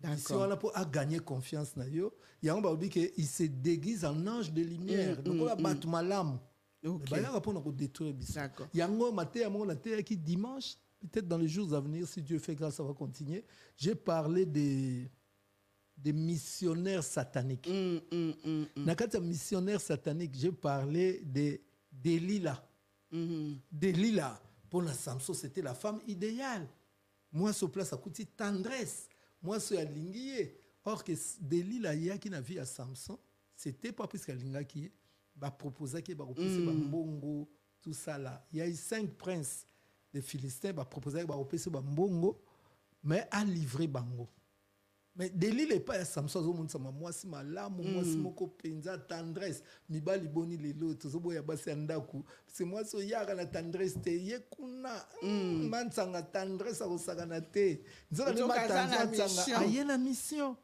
Mission là pour gagner confiance na yo. Il y a un baobi que il se déguise en ange de lumière. Donc on a battu malam. OK. Bah là pour nous détruire bis. Il y a un matin à mon terre qui dimanche, peut-être dans les jours à venir si Dieu fait grâce ça va continuer. J'ai parlé des missionnaires sataniques. Dans le missionnaires sataniques, j'ai parlé des Delilah. Delilah, pour la Samson, c'était la femme idéale. Moi, sur place, ça coûte tendresse. Moi, c'est Alingié. Or, que Delilah, il y a qui n'a vu à Samson, c'était pas parce qu'Alinga qui va proposer qu'il va repousser Mbongo, tout ça là. Il y a eu 5 princes des Philistins qui va proposer qu'il va repousser Mbongo, mais à livrer Bango. Mais délile est pas Samson au monde sama moi si malamu moi si moko penza tendresse mibali boni lelo tozobo ya basi andaku c'est moi so yaka na tendresse te ye kuna mansanga tendresse akosakana te nzoka ne matanga aye na mission.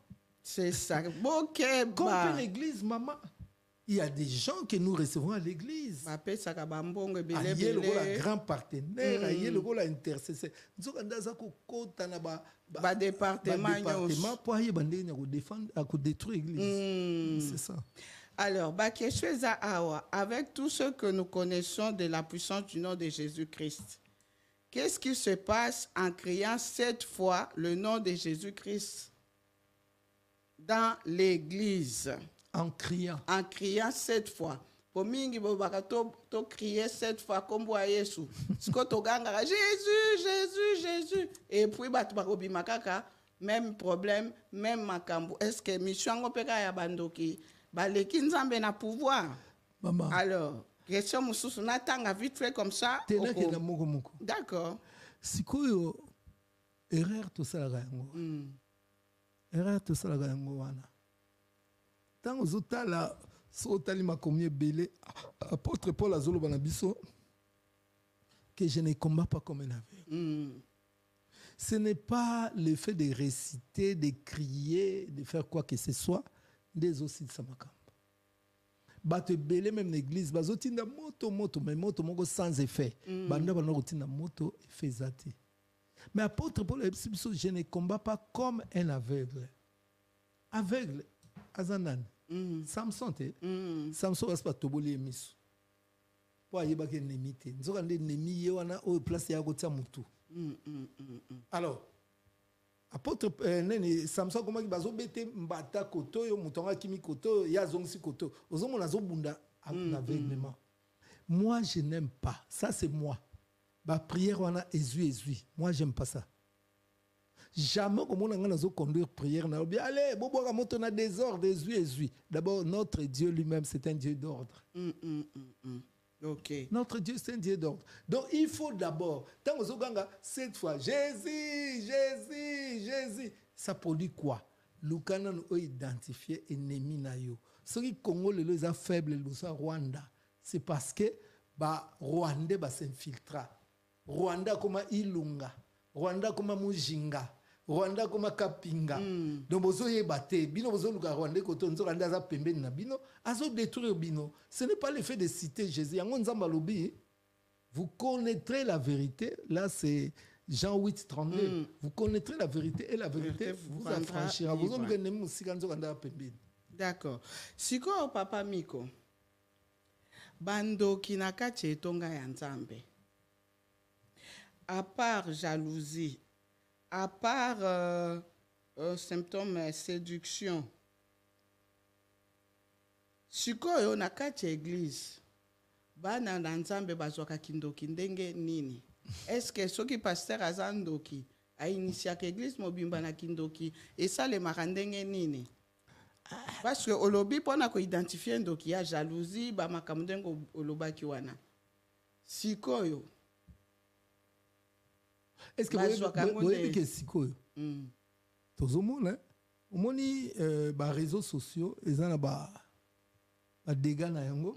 C'est ça. Comme à l'église, maman, il y a des gens que nous recevons à l'église. Aïe, le grand partenaire, aïe, le rôle intercesseur. Nous avons département pour aller défendre, à détruire l'église. C'est ça. Alors, avec tout ce que nous connaissons de la puissance du nom de Jésus-Christ, qu'est-ce qui se passe en criant 7 fois le nom de Jésus-Christ dans l'église? En criant. En criant 7 fois. Pour mingi bobaka to crier 7 fois comme bois Yesu. Siko to ganga Jésus, Jésus, Jésus. Et puis batu bakobi makaka même problème, même makambo. Est-ce que mission ngopeka ya bandoki baleki nzambe na pouvoir? Maman. Alors, question mususu natanga vite fait comme ça. D'accord. Sikoyo erreur to sala yango. Erreur to sala yango wana. Tant aux otala so tali makomi belé apôtre Paul azolo banabiso que je ne combats pas comme un aveugle. Ce n'est pas le fait de réciter, de crier, de faire quoi que ce soit des aussi de samakamba. Bato belé même l'église bazotinda moto mais moto moko sans effet. Banda bana rotinda moto effet zati. Mais apôtre Paul ebiso je ne combats pas comme un aveugle. Aveugle azanan. Samson te Samson was pas toboli emisu po ayeba ke nemi te nzoka nde nemi ye wana o place ya kotia mutu. Alors apôtre nene Samson komaki bazobete mbata koto yo mutonga kimi koto ya zongsi koto ozomona zobunda aveuglement. Moi je n'aime pas ça, c'est moi ba prière wana ezui moi j'aime pas ça. Jamais comme on a conduire prière na bien allez bobo ka moto na désordre ezui. D'abord notre Dieu lui-même c'est un Dieu d'ordre. OK. Notre Dieu c'est un Dieu d'ordre. Donc il faut d'abord tant aux ganga cette fois Jésus. Ça produit quoi? Lukana nous identifier ennemi na yo. Ceux qui Congo les a faibles le Rwanda, c'est parce que ba Rwanda ba s'infiltra. Rwanda comme Ilunga, Rwanda comme Mujinga, Rwanda comme Kapinga. Donc bozo yebate, bino bozo luka Rwanda koto nzo Rwanda za pembeni na bino, azo détruire bino. Ce n'est pas le fait de citer Jésus. Yango nzamba lobi, vous connaîtrez la vérité. Là c'est Jean 8, 32. Vous connaîtrez la vérité et la vérité vous affranchira. Vous avez nemu musika nzo Rwanda pembeni. D'accord. Siko papa Miko. Bando kinaka chetonga ya nzambe. À part jalousie, à part symptômes séduction, sikoyo na kati église bana na nzambe bazwaka kindoki ndenge nini? Est-ce que soki pasteur azandoki a initié église mobimba na kindoki et ça le marandenge nini? Parce que olobi pona ko identifier ndoki ya jalousie ba makamundengo olobaki wana sikoyo. Est-ce que vous avez que sikoyo tozomona omoni ba réseaux sociaux ezana ba dégâts na yango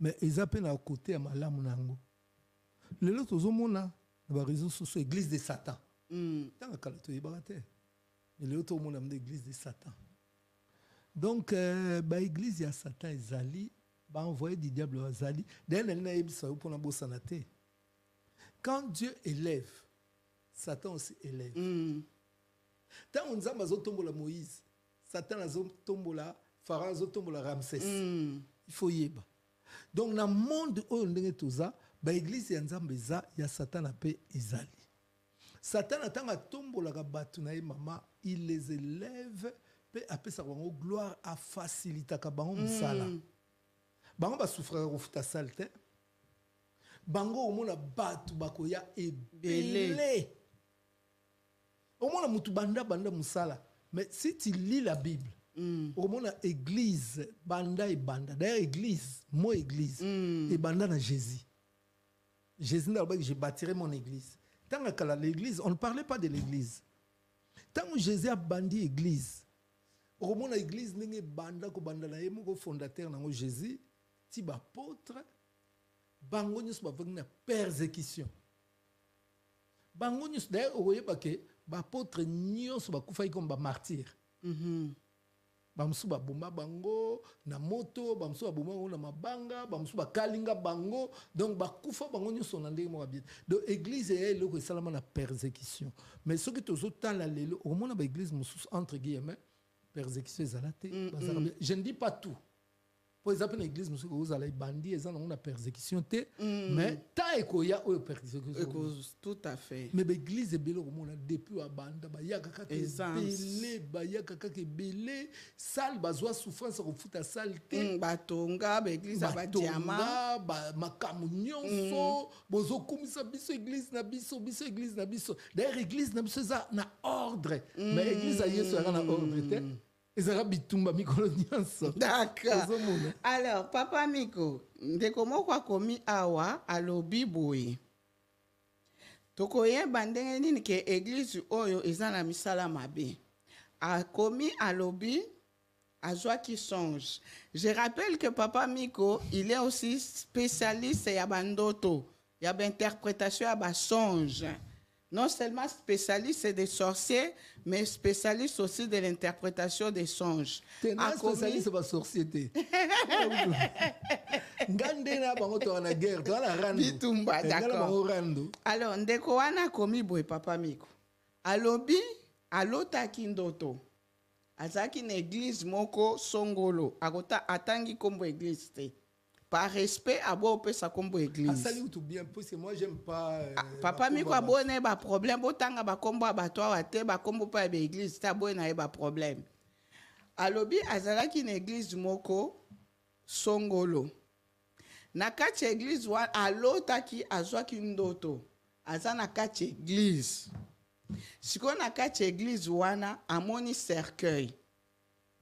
mais ezape na côté ya malamu na yango lelo tozomona na ba réseaux sociaux église de Satan tanga kala to yebaka te mais lelo tozomona na église de Satan. Donc ba église ya Satan ezali ba envoyé du diable azali d'ailleurs na yebisa pour na bosana te. Quand Dieu élève, Satan aussi élève. Tant on nzamba zotombola Moïse, Satan azotombola Pharaon azotombola Ramsès. Il faut yeba. Donc dans le monde où on est toza, ba église ya nzamba za ya Satan ape ezali. Satan atanga tombola ka batu na mama, il les élève pe ape sa gloire a facilita ka bango musala. Bango ba souffrir ko futa salte. Bango omona batu bakoya ebele. Omona mutu banda musala. Mais si tu lis la Bible, omona église banda et banda. D'ailleurs église, mot église et banda na Jésus. Jésus n'a pas dit je bâtirai mon église. Tant que l'église, on ne parlait pas de l'église. tant que Jésus a bandi église au moment la église n'est banda ko banda na yemo ko fondateur nango Jésus ti ba apôtre bango nyos ba vena persécution bango nyos d'ailleurs oye ba ke ba apôtre nyos ba kufa comme ba martyr bamusu ba bomba bango na moto bamusu ba bomba bango na mabanga bamusu ba kalinga bango donc ba kufa bango nyos na ndenge mo bien donc église est le ko salama na persécution mais ce que tozo tala lelo au moment ba église musus entre guillemets persécution ezalate je ne dis pas tout pour exemple l'église musus ko uzala bandi ezana on a persécution te mais ta ekoya o persécution tout à fait mais l'église est belle au moment depuis abanda ba yaka kaka belé ba yaka kaka belé sale bazwa souffrance ko futa saleté batonga ba église ba diamant ba makamunyon bozo komisa biso église na biso église na biso d'ailleurs église na biso za na ordre mais église a yeso na ordre te. D'accord. Alors, Papa Miko, ndeko moko akomi awa alobi boye. Tokoye bandenge nini ke église oyo eza na misala mabe. Akomi alobi azwa qui songe. Je rappelle que Papa Miko, il est aussi spécialiste ya bandoto, ya interprétation ya ba songe. Non seulement spécialiste des sorciers, mais spécialiste aussi de l'interprétation des songes. Tu es spécialiste de la société. D'accord. Alors, ndeko wana komi boy Papa Miko. Alobi, alotaki ndoto. Azaki na église moko songolo. Akota atangi kombo église te. Par respect, abo opesa kombo église. Asali tout bien parce que moi j'aime pas Papa Miko abone ba problème botanga ba kombo abatwa wate ba kombo pa ba église ta bona ba problème. Alobi azalaki na église moko songolo. Na kati église wa alotaki azwaki ndoto. Azana kati église. Siko na kati église wana amoni cercueil.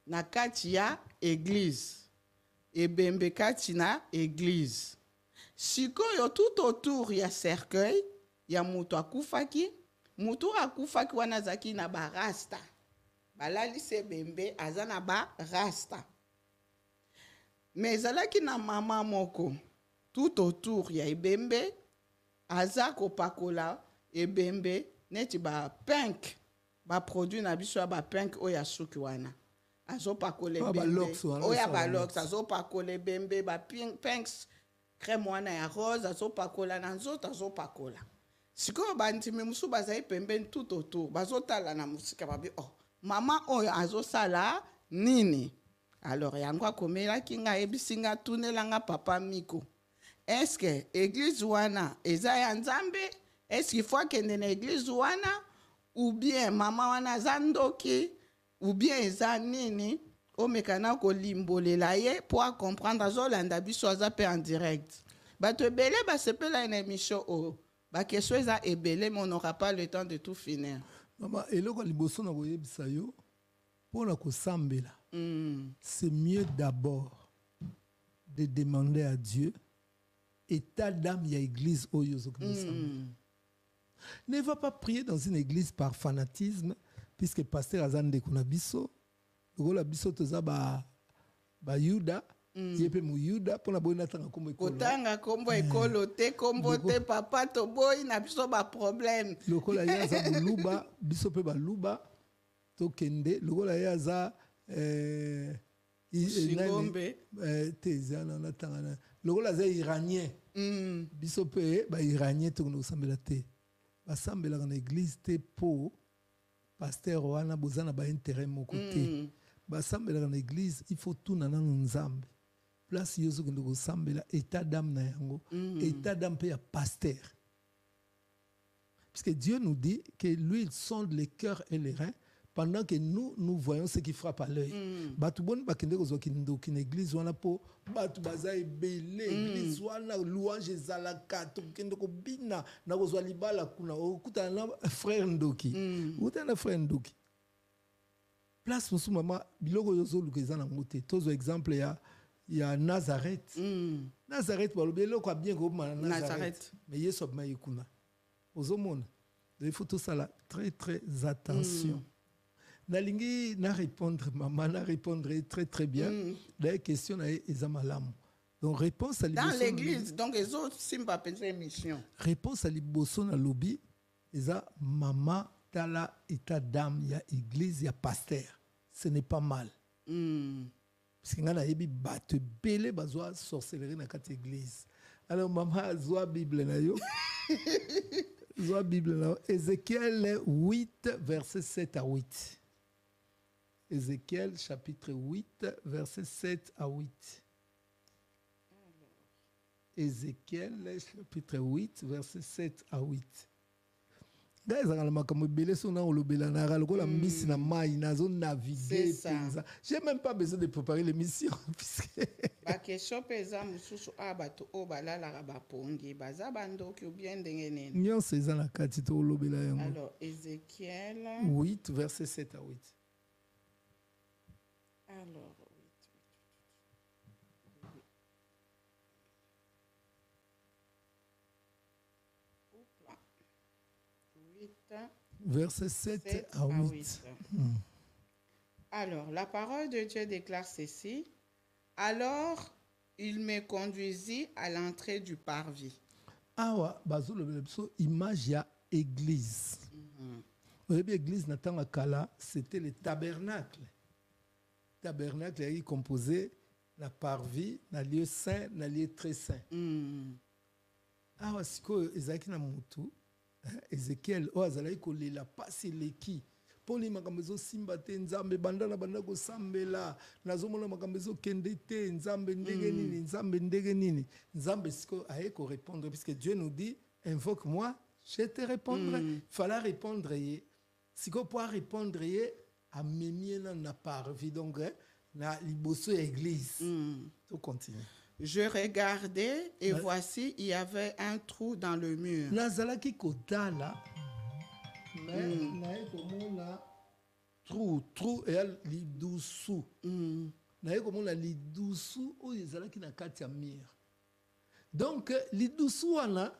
Na kati ya église. Ebembe kati na église. Sikoyo tout autour ya cercueil, ya mutu akufaki wana zaki na ba rasta. Balali se bembe azana ba rasta. Mais zalaki na mama moko tout autour ya ebembe azako pakola ebembe neti ba pink ba produit na biso ba pink oya suki wana. Azopakole bembe oya balox azopakole bembe ba pinks crème wana ya rose azopakola na nzoto azopakola sikoyo bandimi musu bazai pembeni tout autour bazotala na musika babi oh mama oyo azosala nini alors yango akomelaki nga ebisinga tunelanga Papa Miko est-ce que église wana eza ya nzambe est-ce qu'il faut kende na église wana ou bien mama wana zandoki ou bien eza nini omekana ko limbolela ye pour comprendre azolanda biso aza pe en direct bato ebele basepela une émission o ba question eza ebele mais on n'aura pas le temps de tout finir mama eloko liboso na koyebisa yo pona kosambela c'est mieux d'abord de demander à Dieu état d'âme ya église oyo zokosambela ne va pas prier dans une église par fanatisme puisque pasteur azande kuna biso lokola biso toza ba yuda yepe mu yuda pona boyina tanga kombo ekolo kotanga kombo ekolo te kombo te papa to boy na biso ba problème lokola yaza buluba biso pe baluba to kende lokola yaza Singombe tezana na tanga lokola za iranien biso pe ba iranien to no sambela te basambela na église te po pasteur wana bozana ba intérêt moko te basambela na église il faut tout na nzambe place yozo kende ko sambela état d'âme na yango état d'âme pe ya pasteur puisque Dieu nous dit que lui il sonde les cœurs et les reins pendant que nous voyons ce qui frappe à l'œil batu boni bakende ko zoki ndoki na église wana po batu baza ebele église wana louange ezalaka to kende ko bina na ko zwa libala kuna okuta na frère ndoki utana frère ndoki place musu mama biloko yozo luka na ngote tozo exemple ya Nazareth Nazareth balobi eloko bien ko ma Nazareth mais yeso ba yikuna ozomona il faut tout ça là très très attention nalingi na répondre maman na répondre très très bien la question na eza malamu donc réponse à dans l'église donc les autres simba penser mission réponse à liboso na lobi eza mama tala état d'âme ya église ya pasteur ce n'est pas mal parce que ngana yebi bato belé bazwa sorcellerie na kati église alors mama zwa bible na yo zwa bible na yo Ézéchiel 8 verset 7 à 8 Ézéchiel chapitre 8 verset 7 à 8 Ézéchiel chapitre 8 verset 7 à 8 Ngai ezanga makambo belé sona olobela na lokola misi na mai nazo naviguer penza. J'ai même pas besoin de préparer l'émission puisque ba question peza mususu abato o balala ba pongi baza bandoki ou bien ndenge nene. Nyonso eza na kati to olobela yango. Alors Ézéchiel 8 verset 7 à 8. Alors verset 7 à 8. Alors, la parole de Dieu déclare ceci. Alors, il me conduisit à l'entrée du parvis. Awa, image ya église. L'église n'attend kala, c'était le tabernacle. Tabernacle est composé na parvis, na lieu saint, na lieu très saint. Awa, siko ezaki na mutu. Ézéchiel azalaki kolela pasi eleki mpona makambo ezosimba te nzambe banda na banda kosambela nazomona makambo ezokende te nzambe ndenge nini nzambe ndenge nini nzambe siko aye korépondre puisque Dieu nous dit invoque moi je te répondrai fallait répondre ye siko po répondre ye amemie na parvis donc na liboso ya église to continue. Je regardais et voici, il y avait un trou dans le mur. Nazalaki kotala, mais nae komona trou et lidusu. Nae komona lidusu o ezalaki na kati ya mur. Donc lidusu wana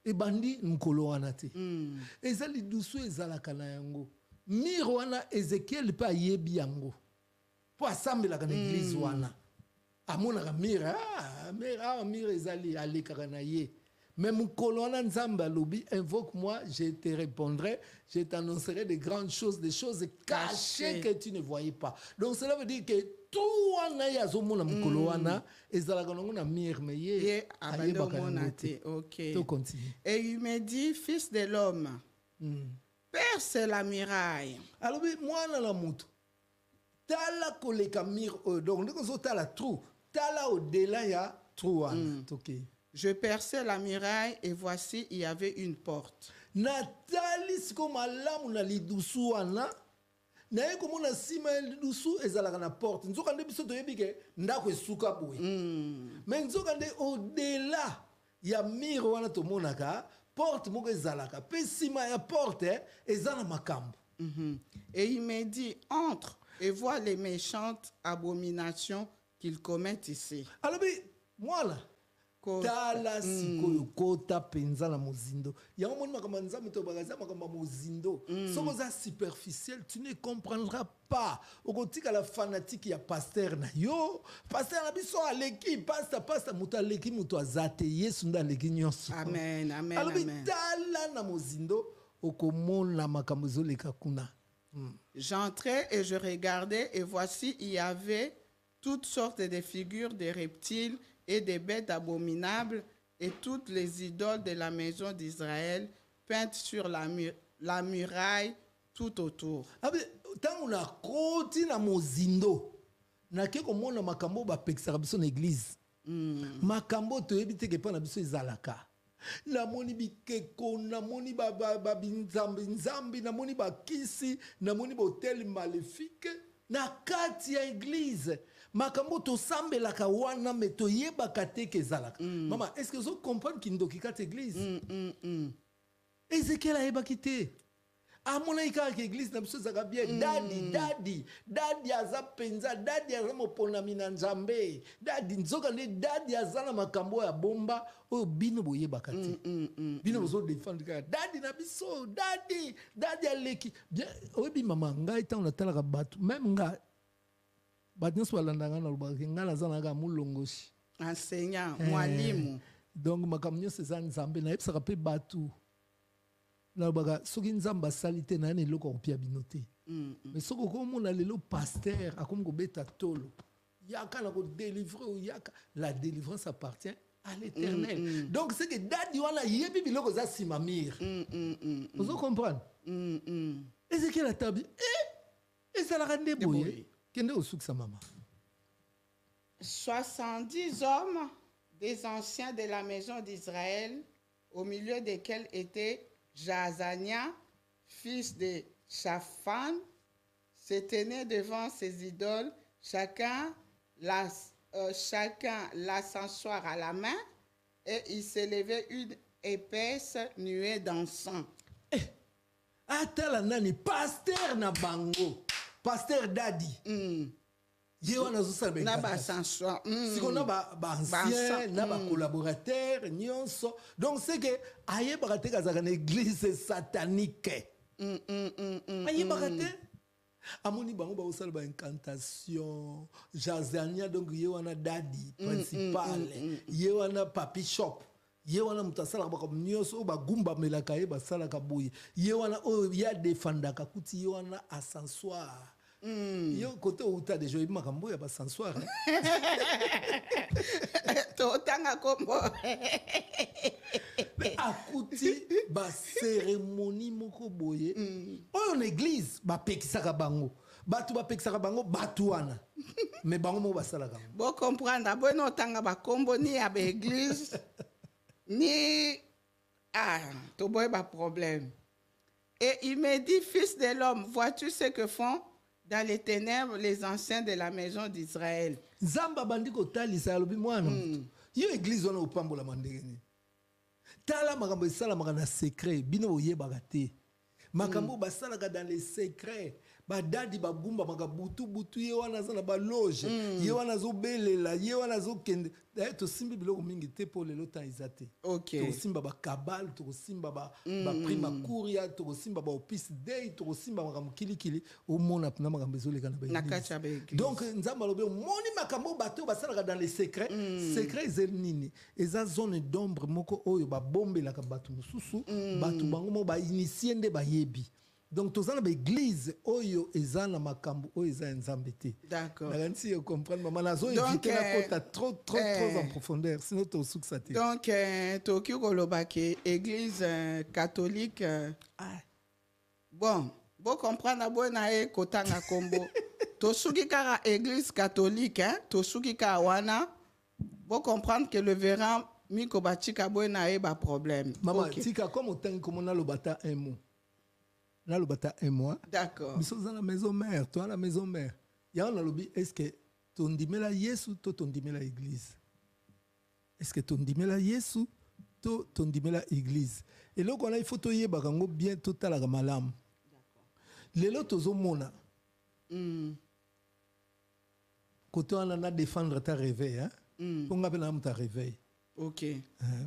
ebandi mkolo wana te. Eza lidusu ezalaka na yango. Mur wana Ézéchiel pa yebi yango. Po asambelaka na église wana. Amonaka mire mire ezali alekaka na ye mais mokolo wana nzambe alobi invoque moi je te répondrai je t'annoncerai de grandes choses des choses cachées que tu ne voyais pas donc cela veut dire que tout wana ye azomona mokolo wana ezalaka nango na mire mais ye ayebaka nango te. To continue. Et il me dit fils de l'homme perce la muraille. alobi mwana na mutu tala koleka mire donc ndeko ozotala trou tala au-delà ya trou wana. Je perçais la muraille et voici il y avait une porte. Natali siko malamu na lidusu wana na ye komona sima ya lidusu ezalaka na porte nzoka nde biso toyebi ke ndako esuka boye mais nzoka nde au-delà ya mire wana tomonaka porte moko ezalaka mpe sima ya porte eza na makambo. Et il me dit entre et vois les méchantes abominations qu'ils commettent ici. Alors, voilà. Tala sikoyo kota penza na mozindo. Ya omoni makambo nzambe to bagaza makambo mozindo. Soko za superficiel, tu ne comprendras pas. Okotika la fanatique ya pasteur na yo. Pasteur na biso aleki pasta muta leki muto azate Yesu nda leki nyonso. Amen, amen, alors, amen. Tala na mozindo okomona makambo zoleka kuna. J'entrais et je regardais et voici il y avait toutes sortes de figures de reptiles et des bêtes abominables et toutes les idoles de la maison d'Israël peintes sur la muraille tout autour. Tant na koti na mozindo na ke komona makambo ba pexera biso na église. Makambo to ebite ke pa na biso ezalaka. Na moni bikeko na moni ba nzambi na moni ba kisi na moni ba hôtel maléfique na kati ya église. Makambo to sambelaka wana me to yebaka te ke ezalaka. Maman, est-ce que vous comprenez qu'il ndoki kati église? Ézéchiel ayebaki te. amona ikaka église na biso ezaka bien dadi aza penza dadi aza moponami na nzambe dadi nzoka nde dadi aza na makambo ya bomba oyo bino boyebaka te bino bozodefendre kaka dadi na biso dadi aleki bien oyebi mama ngai ntango natalaka bato meme ngai bato nyonso balandanga nalobaka ngai naza naka molongoshi enseignant mwalimu donc makambo nyonso eza nzambe nayebisaka mpe bato nalobaka soki nzambe asali te naye na eloko akopia bino te mais soki okomona lelo paster akomi kobeta tolo yaka na kodélivre oyaka la délivrance appartient à l'éternel donc c'est que dadi wana yebi biloko eza nsima mire ozo comprendre ezekiel atabi ezalaka nde boye kende osukisa mama 70 hommes des anciens de la maison d'Israël, au milieu desquels était Jazania, fils de Shaphan, se tenaient devant ses idoles, chacun l'ascensoir à la main, et il s'élevait une épaisse nuée d'encens. Atala nani pasteur na bango, pasteur Dadi. Na ba ascensoir. Siko na ba ancien, na ba collaborateur, nyonso. Donc c'est que aye barate kazaka na église satanique. Aye barate amoni bango ba osala ba incantation, Jazania donc ye wana Dadi principal, ye wana papi shop. Ye wana mutasala ba comme nyonso ba gumba melaka ye ba sala ka boye. Ye wana o ya defendaka kuti ye wana ascensoir. Yo côté où tu as déjà eu makambo ya ba sensoir totanga kombo akuti ba cérémonie moko boye oyo na église ba pekisaka bango batu ba pekisaka bango batu wana mais bango mo basalaka bo comprendre bo no tanga ba kombo ni ya ba église ni to boy ba problème. Et il me dit, fils de l'homme, vois-tu ce que font dans les ténèbres les anciens de la maison d'Israël? Zamba bandiko tali sa lobi mwana. Yo église wana opambola mandengeni. Tala makambo esala makana secret bino oyebaka te. Makambo basalaka dans les secrets. Badadi bagumba makabutu butu ye wana zana ba loge ye wana zo belela ye wana zo kende to simbi biloko mingi te pour le temps izate. OK. To simba ba kabal to simba ba prima kuria to simba ba office day to simba makambo kilikili o mona na makambo ezoleka na ba église. Donc nzamba lobe moni makambo bato basalaka dans les secrets secrets zelnini eza zone d'ombre moko oyo ba bombela ka bato mususu bato bango mo ba initier nde ba yebi. Donc, tous les églises, oyo ezana makambu, oyo eza nzambe te. D'accord. La si vous comprenez, maman nazo éviter la côte trop en profondeur, sinon tu as te. Donc, Tokyo Golobake, église catholique. Bon comprendre bon na kotanga kombo. Tosuki kara église catholique, tosuki ka wana. Bon comprendre que le véran miko batika bon na ba problème. Maman, tika comme autant comme on a le bata un mot. Là, le bata un mois. D'accord. Nous sommes dans la maison mère. Toi, la maison mère. Il y a un lobby. Est-ce que ton dimela Yesu, toi, ton dimela église? Est-ce que ton dimela Yesu, toi, ton dimela église? Et là, on a une photo hier, bagango bien total à malam. D'accord. Les lots aux mona. Côté on a défendre ta réveil, hein? On appelle un ta réveil. OK.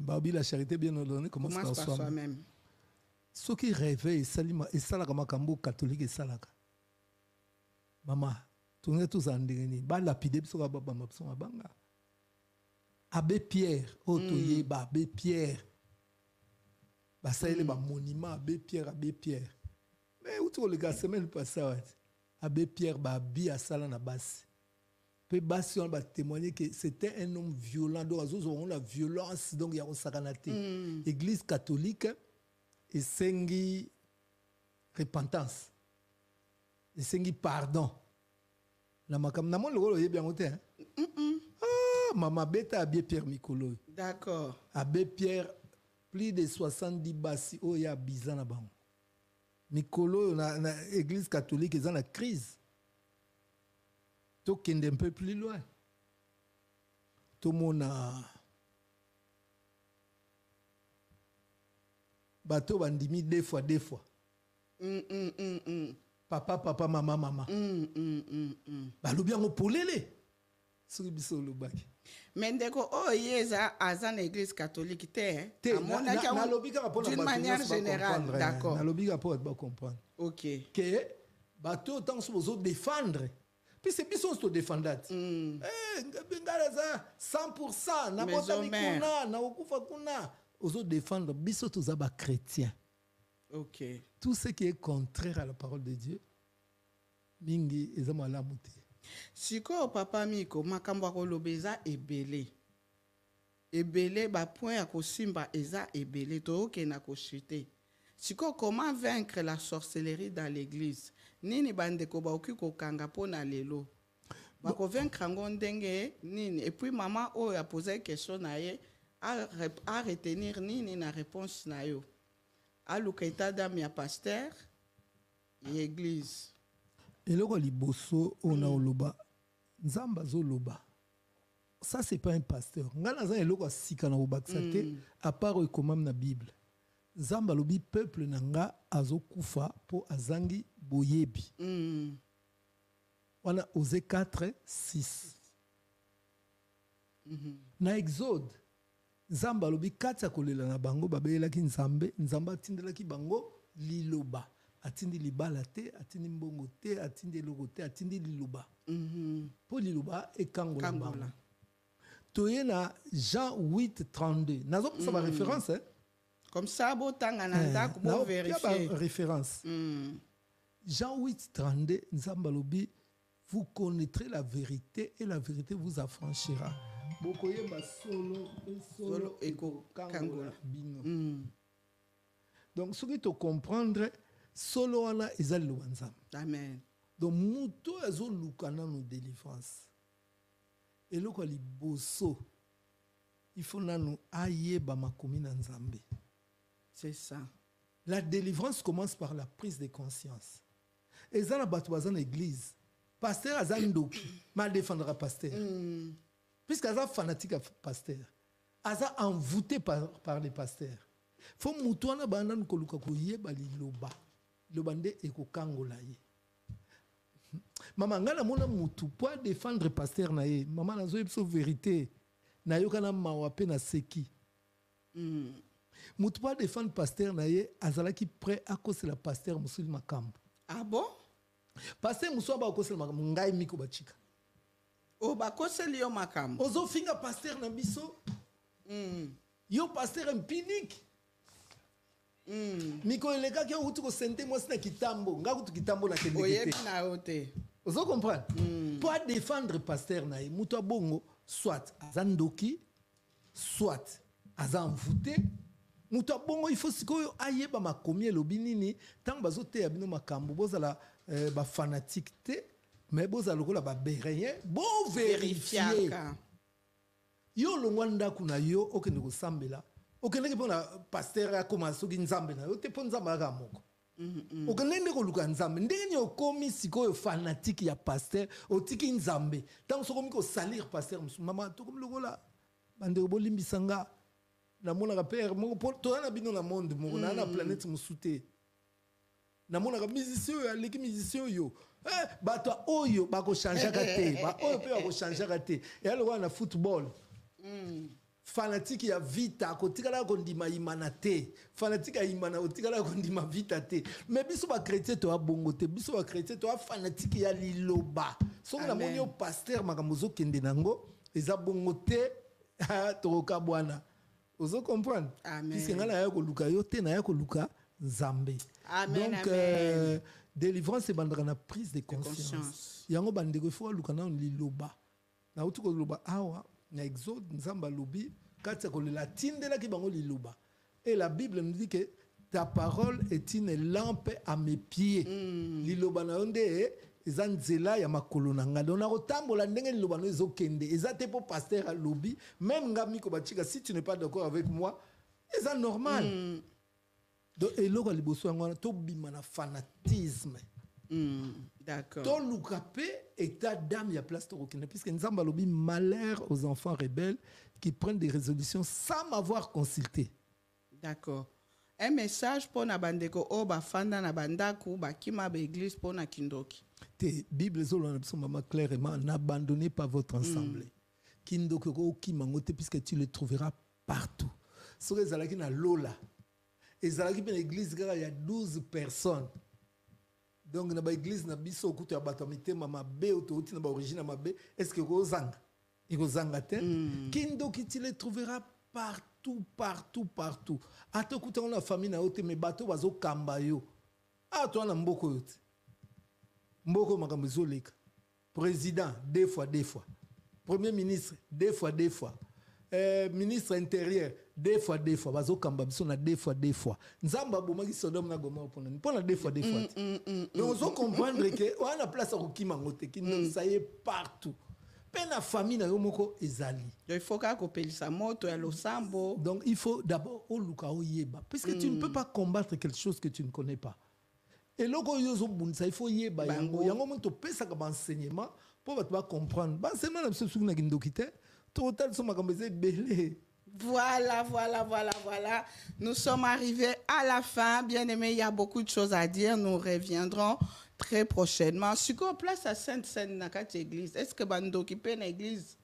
Babi la charité bien ordonnée commence par soi-même. Ce qui réveille, et salaka makambo catholique et salaka. Maman, tourne tous en dernier. Ba lapide biso ba ba mapso banga. Abbé Pierre, otoye ba Abbé Pierre. Ba ça il ba monument Abbé Pierre. Mais où tu le gars semaine passée Abbé Pierre ba bi à sala na base. Peu basi on va témoigner que c'était un homme violent. Donc on la violence donc il y a un sakanate. Église catholique et sengi repentance et sengi pardon na makam na mon lolo yebi angote hein mama beta Abbé Pierre Mikolo. D'accord. Abbé Pierre plus de 70 basi o ya bizana bango Mikolo na église catholique ils ont la crise to kende un peu plus loin to mona bateau bandimi deux fois Papa, maman. Balobi yango polele. Soki biso olobaki. Mais ndeko aza na église catholique te. Nalobi kaka mpona d'une manière générale, d'accord. Nalobi kaka mpo ba comprendre. OK. Que bato tant so bozo défendre. Puis c'est biso to défendate. Ngala za 100% na bota mikuna na okufa kuna. Ozo défendre biso to za ba chrétien. OK. Tout ce qui est contraire à la parole de Dieu mingi ezama la muté. Siko papa miko makambo akoloba eza ebele. Ebele ba point ya kosimba eza ebele to ke na koshite. Siko comment vaincre la sorcellerie dans l'église? Nini bandeko ba oki kokanga pona lelo. Ba ko vaincre ngo ndenge nini et puis maman a posé question na ye à retenir nini na réponse na yo. A lukaita dame ya pasteur et église. Eloko liboso ona oloba nzamba zoloba. Ça c'est pas un pasteur. Ngana za eloko sika na obakisa te à part ekomam na Bible. Nzamba lobi peuple nanga azokufa po azangi boyebi. Wana Osée 4:6. Na Exode Nzamba lobi kati ya kolela na bango babelaki nzambe atindelaki bango liloba. Atindi libala te, atindi mbongo te, atindi eloko te, atindi liloba. Po liloba ekangola bango. Toye na Jean 8:32. Nazo ça va référence hein? Comme ça botanga na ndako bo vérifier. Référence. Jean 8:32 Nzamba lobi vous connaîtrez la vérité et la vérité vous affranchira. Bokoyeba solo eko kangola bino. Donc ce que tu comprendre solo wana ezali lo nzambe. Amen. Donc muto azo lukana no délivrance. Eloko liboso il faut nanu ayeba makomi na nzambe. C'est ça. La délivrance commence par la prise de conscience. Ezana batu bazana église. Pasteur azando mal défendra pasteur. Puisqu'Aza fanatique à pasteur. Aza envoûté par les pasteurs. Faut mutuana bandan koluka koyeba liloba. Lobande ekokangola ye. Maman ngala mona mutu po défendre pasteur na ye. Maman nazo yebso vérité. Na yokana mawape na seki. Mutu po défendre pasteur na ye azalaki prêt à cause la pasteur musul makambo. Ah bon? Pasteur musu ba cause makambo ngai miko bachika. O ba koseli yo makambo. Ozo finga pasteur na biso. Yo pasteur impinique. Miko eleka ki utu ko sente mo sina kitambo ngakutu kitambo na kendekete. Oyebi na ote. Ozo comprendre? Pour défendre pasteur na ye mutu bongo soit azandoki soit azanvoûté mutu bongo il faut sikoyo ayeba makomi elobi nini tant bazote ya bino makambo bozala ba fanatique te mais bozala lokola ba berrien bon vérifier. Yo longwanda kuna yo okende ko sambela okende pona pasteur akoma soki nzambe na yo te pona nzambe aka moko. Okende ko luka nzambe ndenge okomi sikoyo fanatique ya pasteur otiki nzambe tant sokomi ko salir pasteur mama to comme lokola bande bolimbisanga na mona ka père moko to na bino na monde moko na planète musute na mona ka musicien yo aleki musicien yo bato oyo bako changer te ba oyo pe bako changer te et alors na football fanatique ya vita kotikala kondima imana te fanatique ya imana kotikala kondima vita te mais biso ba chrétien to abongo te biso ba chrétien to fanatique ya liloba so na monyo pasteur makamozo kende nango eza bongo te to ka bwana ozo comprendre puisque ngala ya ko luka yo te na ya ko luka nzambe. Amen. Donc délivrance c'est bandaka na prise de conscience yango bandeko il faut luka na liloba na utu ko loba awa na Exode nzamba lobi kati ko la tindela ki bango liloba et la Bible nous dit que ta parole est une lampe à mes pieds. Liloba na onde eza nzela ya makolo na nga donc na kotambola ndenge liloba no ezokende eza te po pasteur alobi même ngami ko bachika si tu n'es pas d'accord avec moi eza normal. Donc eloko liboso ngwana to bima na fanatisme. D'accord. To lukape état d'âme ya place to kokende puisque nzamba lobi malheur aux enfants rebelles qui prennent des résolutions sans m'avoir consulté. D'accord. Un message pour na bandeko o bafanda na bandaku bakima ba église pour na kindoki. La Bible est clairement, n'abandonnez pas votre assemblée. Kindoki ko kimangote puisque tu le trouveras partout. Sur les alaki na lola. Les alaki dans l'église il y a 12 personnes. Donc na ba église na biso kutu ya batomité mama be autouti na ba origine ma be est-ce que ko zanga? Iko zanga te. Kindoki tu le trouveras partout, partout, partout. Ato kuta on la famille na ote me bato bazo kamba yo. Ato na mboko yote. Mboko makambo zoleka. Président, deux fois. Premier ministre, deux fois. Ministre intérieur, deux fois. Bazo kamba biso na deux fois. Nzamba bomaki Sodome na Gomorrhe pona deux fois. Donc on doit comprendre que on a place à kokima ngote qui ça y est partout. La famille na yomoko ezali. Il faut qu'on sa moto à losambo. Donc il faut d'abord au luka yeba puisque tu ne peux pas combattre quelque chose que tu ne connais pas. Et loko yozo bunsa il faut yeba yango monto pesa ka enseignement pour ba comprendre. Ba seulement na biso na kindokite total so makambe belé. Voilà. Nous sommes arrivés à la fin. Bien aimé, il y a beaucoup de choses à dire. Nous reviendrons très prochainement. Si on place à Sainte-Seine dans cette église, est-ce que bando qui peine l'église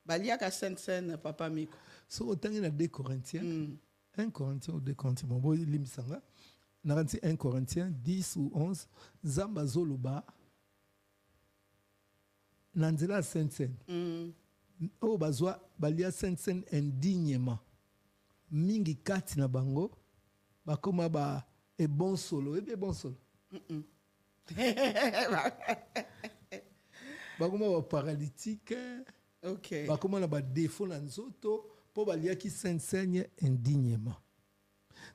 balia ka Sainte-Seine papa Miko? So autant il y a 2 Corinthiens, 1 Corinthiens ou 2 Corinthiens. Bon limisanga. Na 1 Corinthiens 10 ou 11 zamba zoloba nanzela Sainte-Seine. Oh bazwa balia Sainte-Seine indignement. Mingi kati na bango bakoma ba e bon solo, bon solo. Bakoma ba paralytique. OK. Bakoma na ba défaut na nzoto po balia ki Sainte-Seine indignement.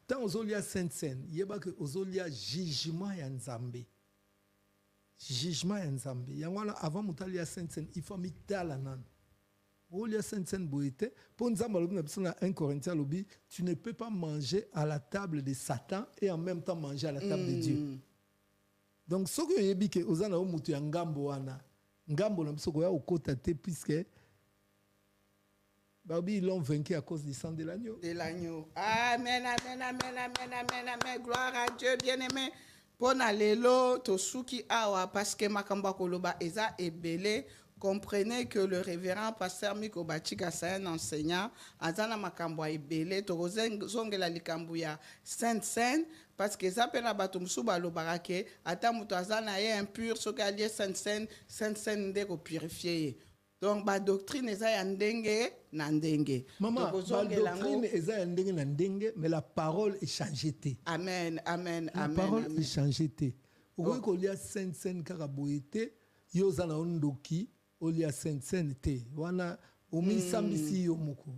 Tant ozolia Sainte-Seine, yeba que ozolia jugement ya Nzambe. Jugement ya Nzambe. Yango avant mutalia Sainte-Seine, il faut mitala nan. Olia Sainte-Seine boete pour Nzambe lobi na biso na 1 Corinthiens lobi, tu ne peux pas manger à la table de Satan et en même temps manger à la table de Dieu. Donc ce que yebi que ozana o mutu ya ngambo wana. Ngambo na biso ko ya okota te puisque ils l'ont vaincu à cause du sang de l'agneau. Amen. Gloire à Dieu, bien-aimé. Pona lelo tosuki awa parce que makamba koloba eza ebele. Comprenez que le révérend pasteur Miko Bachika c'est un enseignant. Azana makambo ebele tozongela likambo ya Sainte-Seine parce que ça pena batumsu balobara ke ata muto azana ye impur soki alie Sainte-Seine ndeko purifier. Donc ba doctrine eza ya ndenge na ndenge. Maman, la doctrine eza ya ndenge na ndenge, mais la parole est changée. Amen. La parole est changée. Okoki kolia Sainte-Seine kaka boyete yo zana ondoki olia Sainte-Seine te. Wana omisambisi yo moko.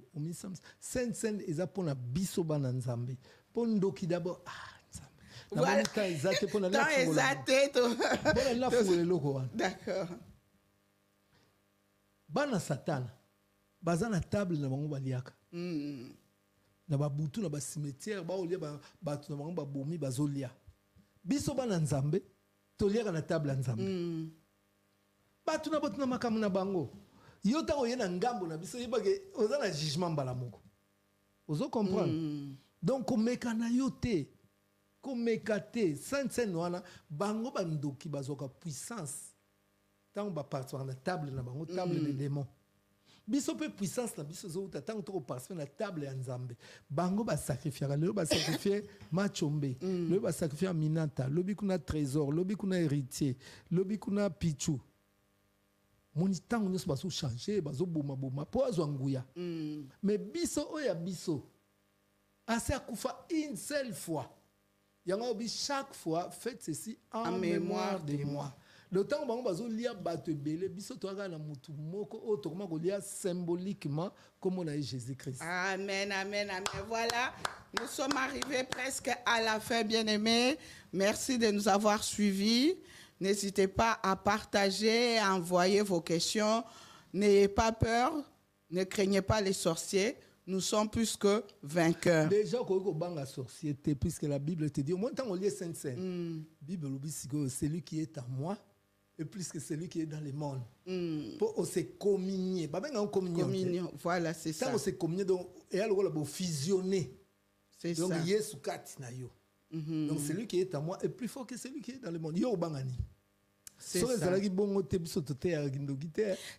Sainte-Seine eza pona biso bana Nzambe. Pondoki d'abord Voilà. D'accord. Bana Satan baza na table na bango baliaka na babutu na ba cimetière ba olia batu na bango babomi bazolia biso bana Nzambe toliaka na table ya Nzambe batu na makamu na bango yo ta oyena ngambo na biso yebake oza na jugement mbala moko ozo comprendre donc komeka na yo te komeka te Sainte-Seine wana bango bandoki bazoka puissance. Tant on va partir na table na bango table des démons. Biso pe puissance na biso zo tant to partir na table ya Nzambe. Bango ba sacrifier le ba sacrifier Machombe, le ba sacrifier Minata, lobi kuna trésor, lobi kuna héritier, lobi kuna pichu. Moni tant on ba so changer ba zo boma po azo nguya. Mais biso oya biso assez akufa une seule fois. Yango bi chaque fois faites ceci en mémoire de moi. Le temps où on lia bateau belé, biso toaga na mutu moko autrement qu'on lia symboliquement comme on a eu Jésus-Christ. Amen. Voilà, nous sommes arrivés presque à la fin, bien-aimés. Merci de nous avoir suivis. N'hésitez pas à partager, à envoyer vos questions. N'ayez pas peur, ne craignez pas les sorciers. Nous sommes plus que vainqueurs. Déjà, quand on banga sorcier, puisque la Bible te dit, au moins, quand on lit Sainte-Seine, Bible c'est lui qui est en moi. Et plus que celui qui est dans le monde. Pour se communier. Communion. Voilà, c'est ça. On se communier, donc, et alors, on fusionner. C'est donc ça. Yesu kati na yo. Donc celui qui est à moi est plus fort que celui qui est dans le monde. Yo bangani. C'est ça.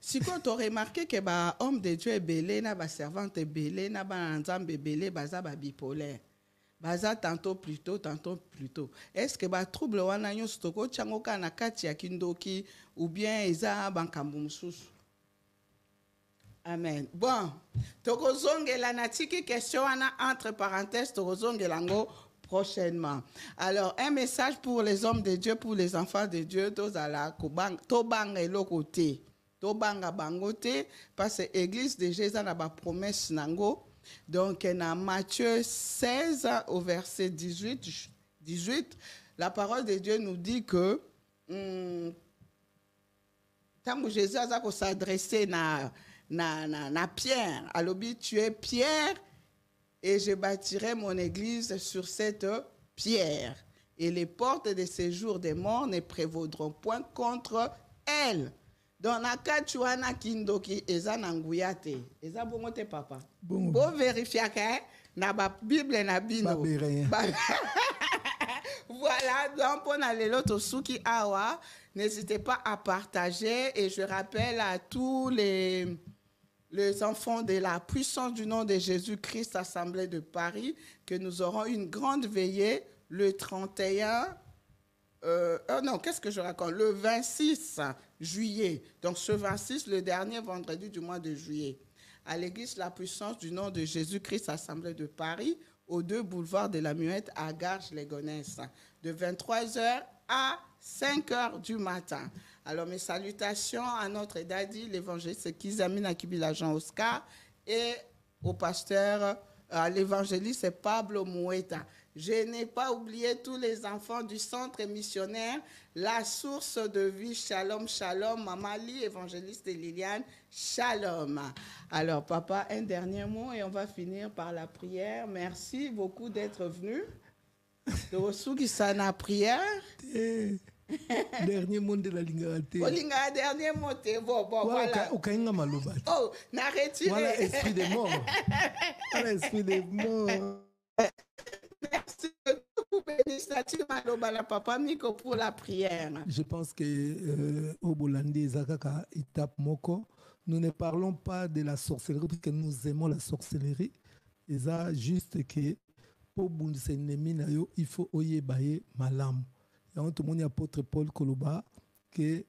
Si quand on remarqué que bah homme de Dieu est belé, na ba servante est belé, na ba nzambe belé, baza ba bipolaire. Baza tantôt plus tôt, tantôt plus tôt. Est-ce que bah trouble wana nyo stoko changoka na kati ya kindoki ou bien eza bankambu mususu? Amen. Bon, tokozongela na tiki question wana entre parenthèses tokozongela ngo prochainement. Alors, un message pour les hommes de Dieu, pour les enfants de Dieu, tobanga elokote, tobanga bangote, parce que l'église de Jésus n'a pas promesse nango. Donc, dans Matthieu 16, au verset 18, la parole de Dieu nous dit que tant que Jésus a s'adressé na Pierre, alors tu es Pierre, et je bâtirai mon église sur cette pierre. Et les portes de séjour des morts ne prévaudront point contre elle. Dans la cas, tu as un kindoki, eza nanguyate. Eza bongote papa. Bon vérifier que na ba Bible na bino. Voilà, donc on a l'autre souki awa. N'hésitez pas à partager. Et je rappelle à tous les enfants de la puissance du nom de Jésus-Christ, Assemblée de Paris, que nous aurons une grande veillée le 31, le 26 juillet. Donc ce 26, le dernier vendredi du mois de juillet, à l'église La Puissance du nom de Jésus-Christ, Assemblée de Paris, aux 2 boulevards de la Muette à Garges-les-Gonesse, de 23h à 5h du matin. Alors, mes salutations à notre daddy, l'évangéliste Kizamina Kibila Jean Oscar, et au pasteur, à l'évangéliste Pablo Moueta. Je n'ai pas oublié tous les enfants du centre missionnaire, la source de vie, Shalom, Shalom, Mamali, évangéliste et Liliane, Shalom. Alors, papa, un dernier mot et on va finir par la prière. Merci beaucoup d'être venu. De reçu qui s'en a prière. Dernier mot de la lingate. Olinga dernier mot bon voilà. Oh, n'a retiré. Voilà esprit des morts. Voilà esprit des morts. Merci beaucoup, bénédiction Malobala Papa Miko pour la prière. Je pense que au Bolandi Zakaka étape moko, nous ne parlons pas de la sorcellerie parce que nous aimons la sorcellerie. Et ça juste que pour bundisa ennemi na yo, il faut oyebaye malam. Et tout le monde apôtre Paul Koloba que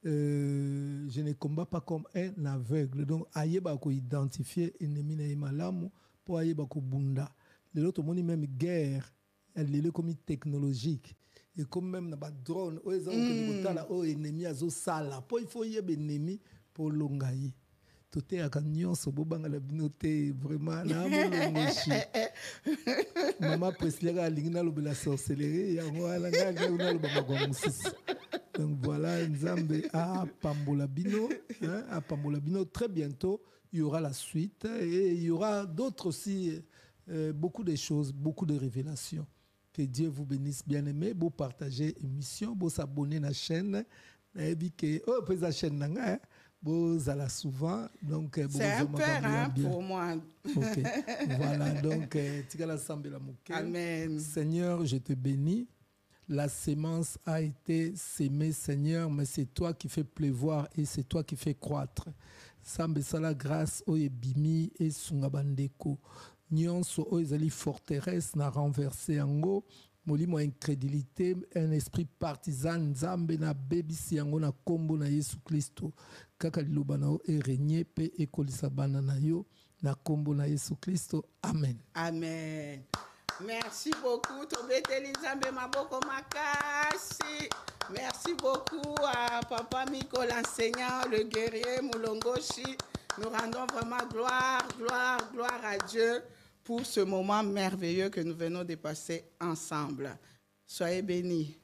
je ne combats pas comme un aveugle. Donc ayeba ko identifier ennemi na malam pour ayeba ko bunda. L'autre monde même guerre, elle est comme technologique et comme même na ba drone o ezan que kotala o ennemi azo sala. Pour il faut yeba ennemi pour longayi. Tout est à Canyon, ce beau bang à la binoté, vraiment, là, maman Presley a l'ingna la sorcellerie, donc voilà, Nzambe à Pambolabino, à Pambolabino, très bientôt, il y aura la suite et il y aura d'autres aussi, beaucoup de choses, beaucoup de révélations. Que Dieu vous bénisse, bien-aimés, vous partagez l'émission, vous s'abonnez à la chaîne, et puis que, oh, puis la chaîne, vous allez souvent, donc c'est un père hein, pour moi. Ok, voilà, donc Amen. Seigneur, je te bénis. La sémence a été sémée, Seigneur, mais c'est toi qui fais pleuvoir et c'est toi qui fais croître. Sambe sala grâce o ebimi et sungabandeko. Nyonso o ezali forteresse na renversé ango. Molimo incrédulité, un esprit partisan, Nzambe na bebisi yango na kombo na Yesu Kristo. Kaka liloba na o régner pe ekolisa bana na yo na kombo na Yesu Kristo. Amen. Amen. Merci beaucoup. Tobeteli Nzambe maboko makasi. Merci beaucoup à Papa Miko, l'enseignant, le guerrier Moulongoshi. Nous rendons vraiment gloire à Dieu pour ce moment merveilleux que nous venons de passer ensemble. Soyez bénis.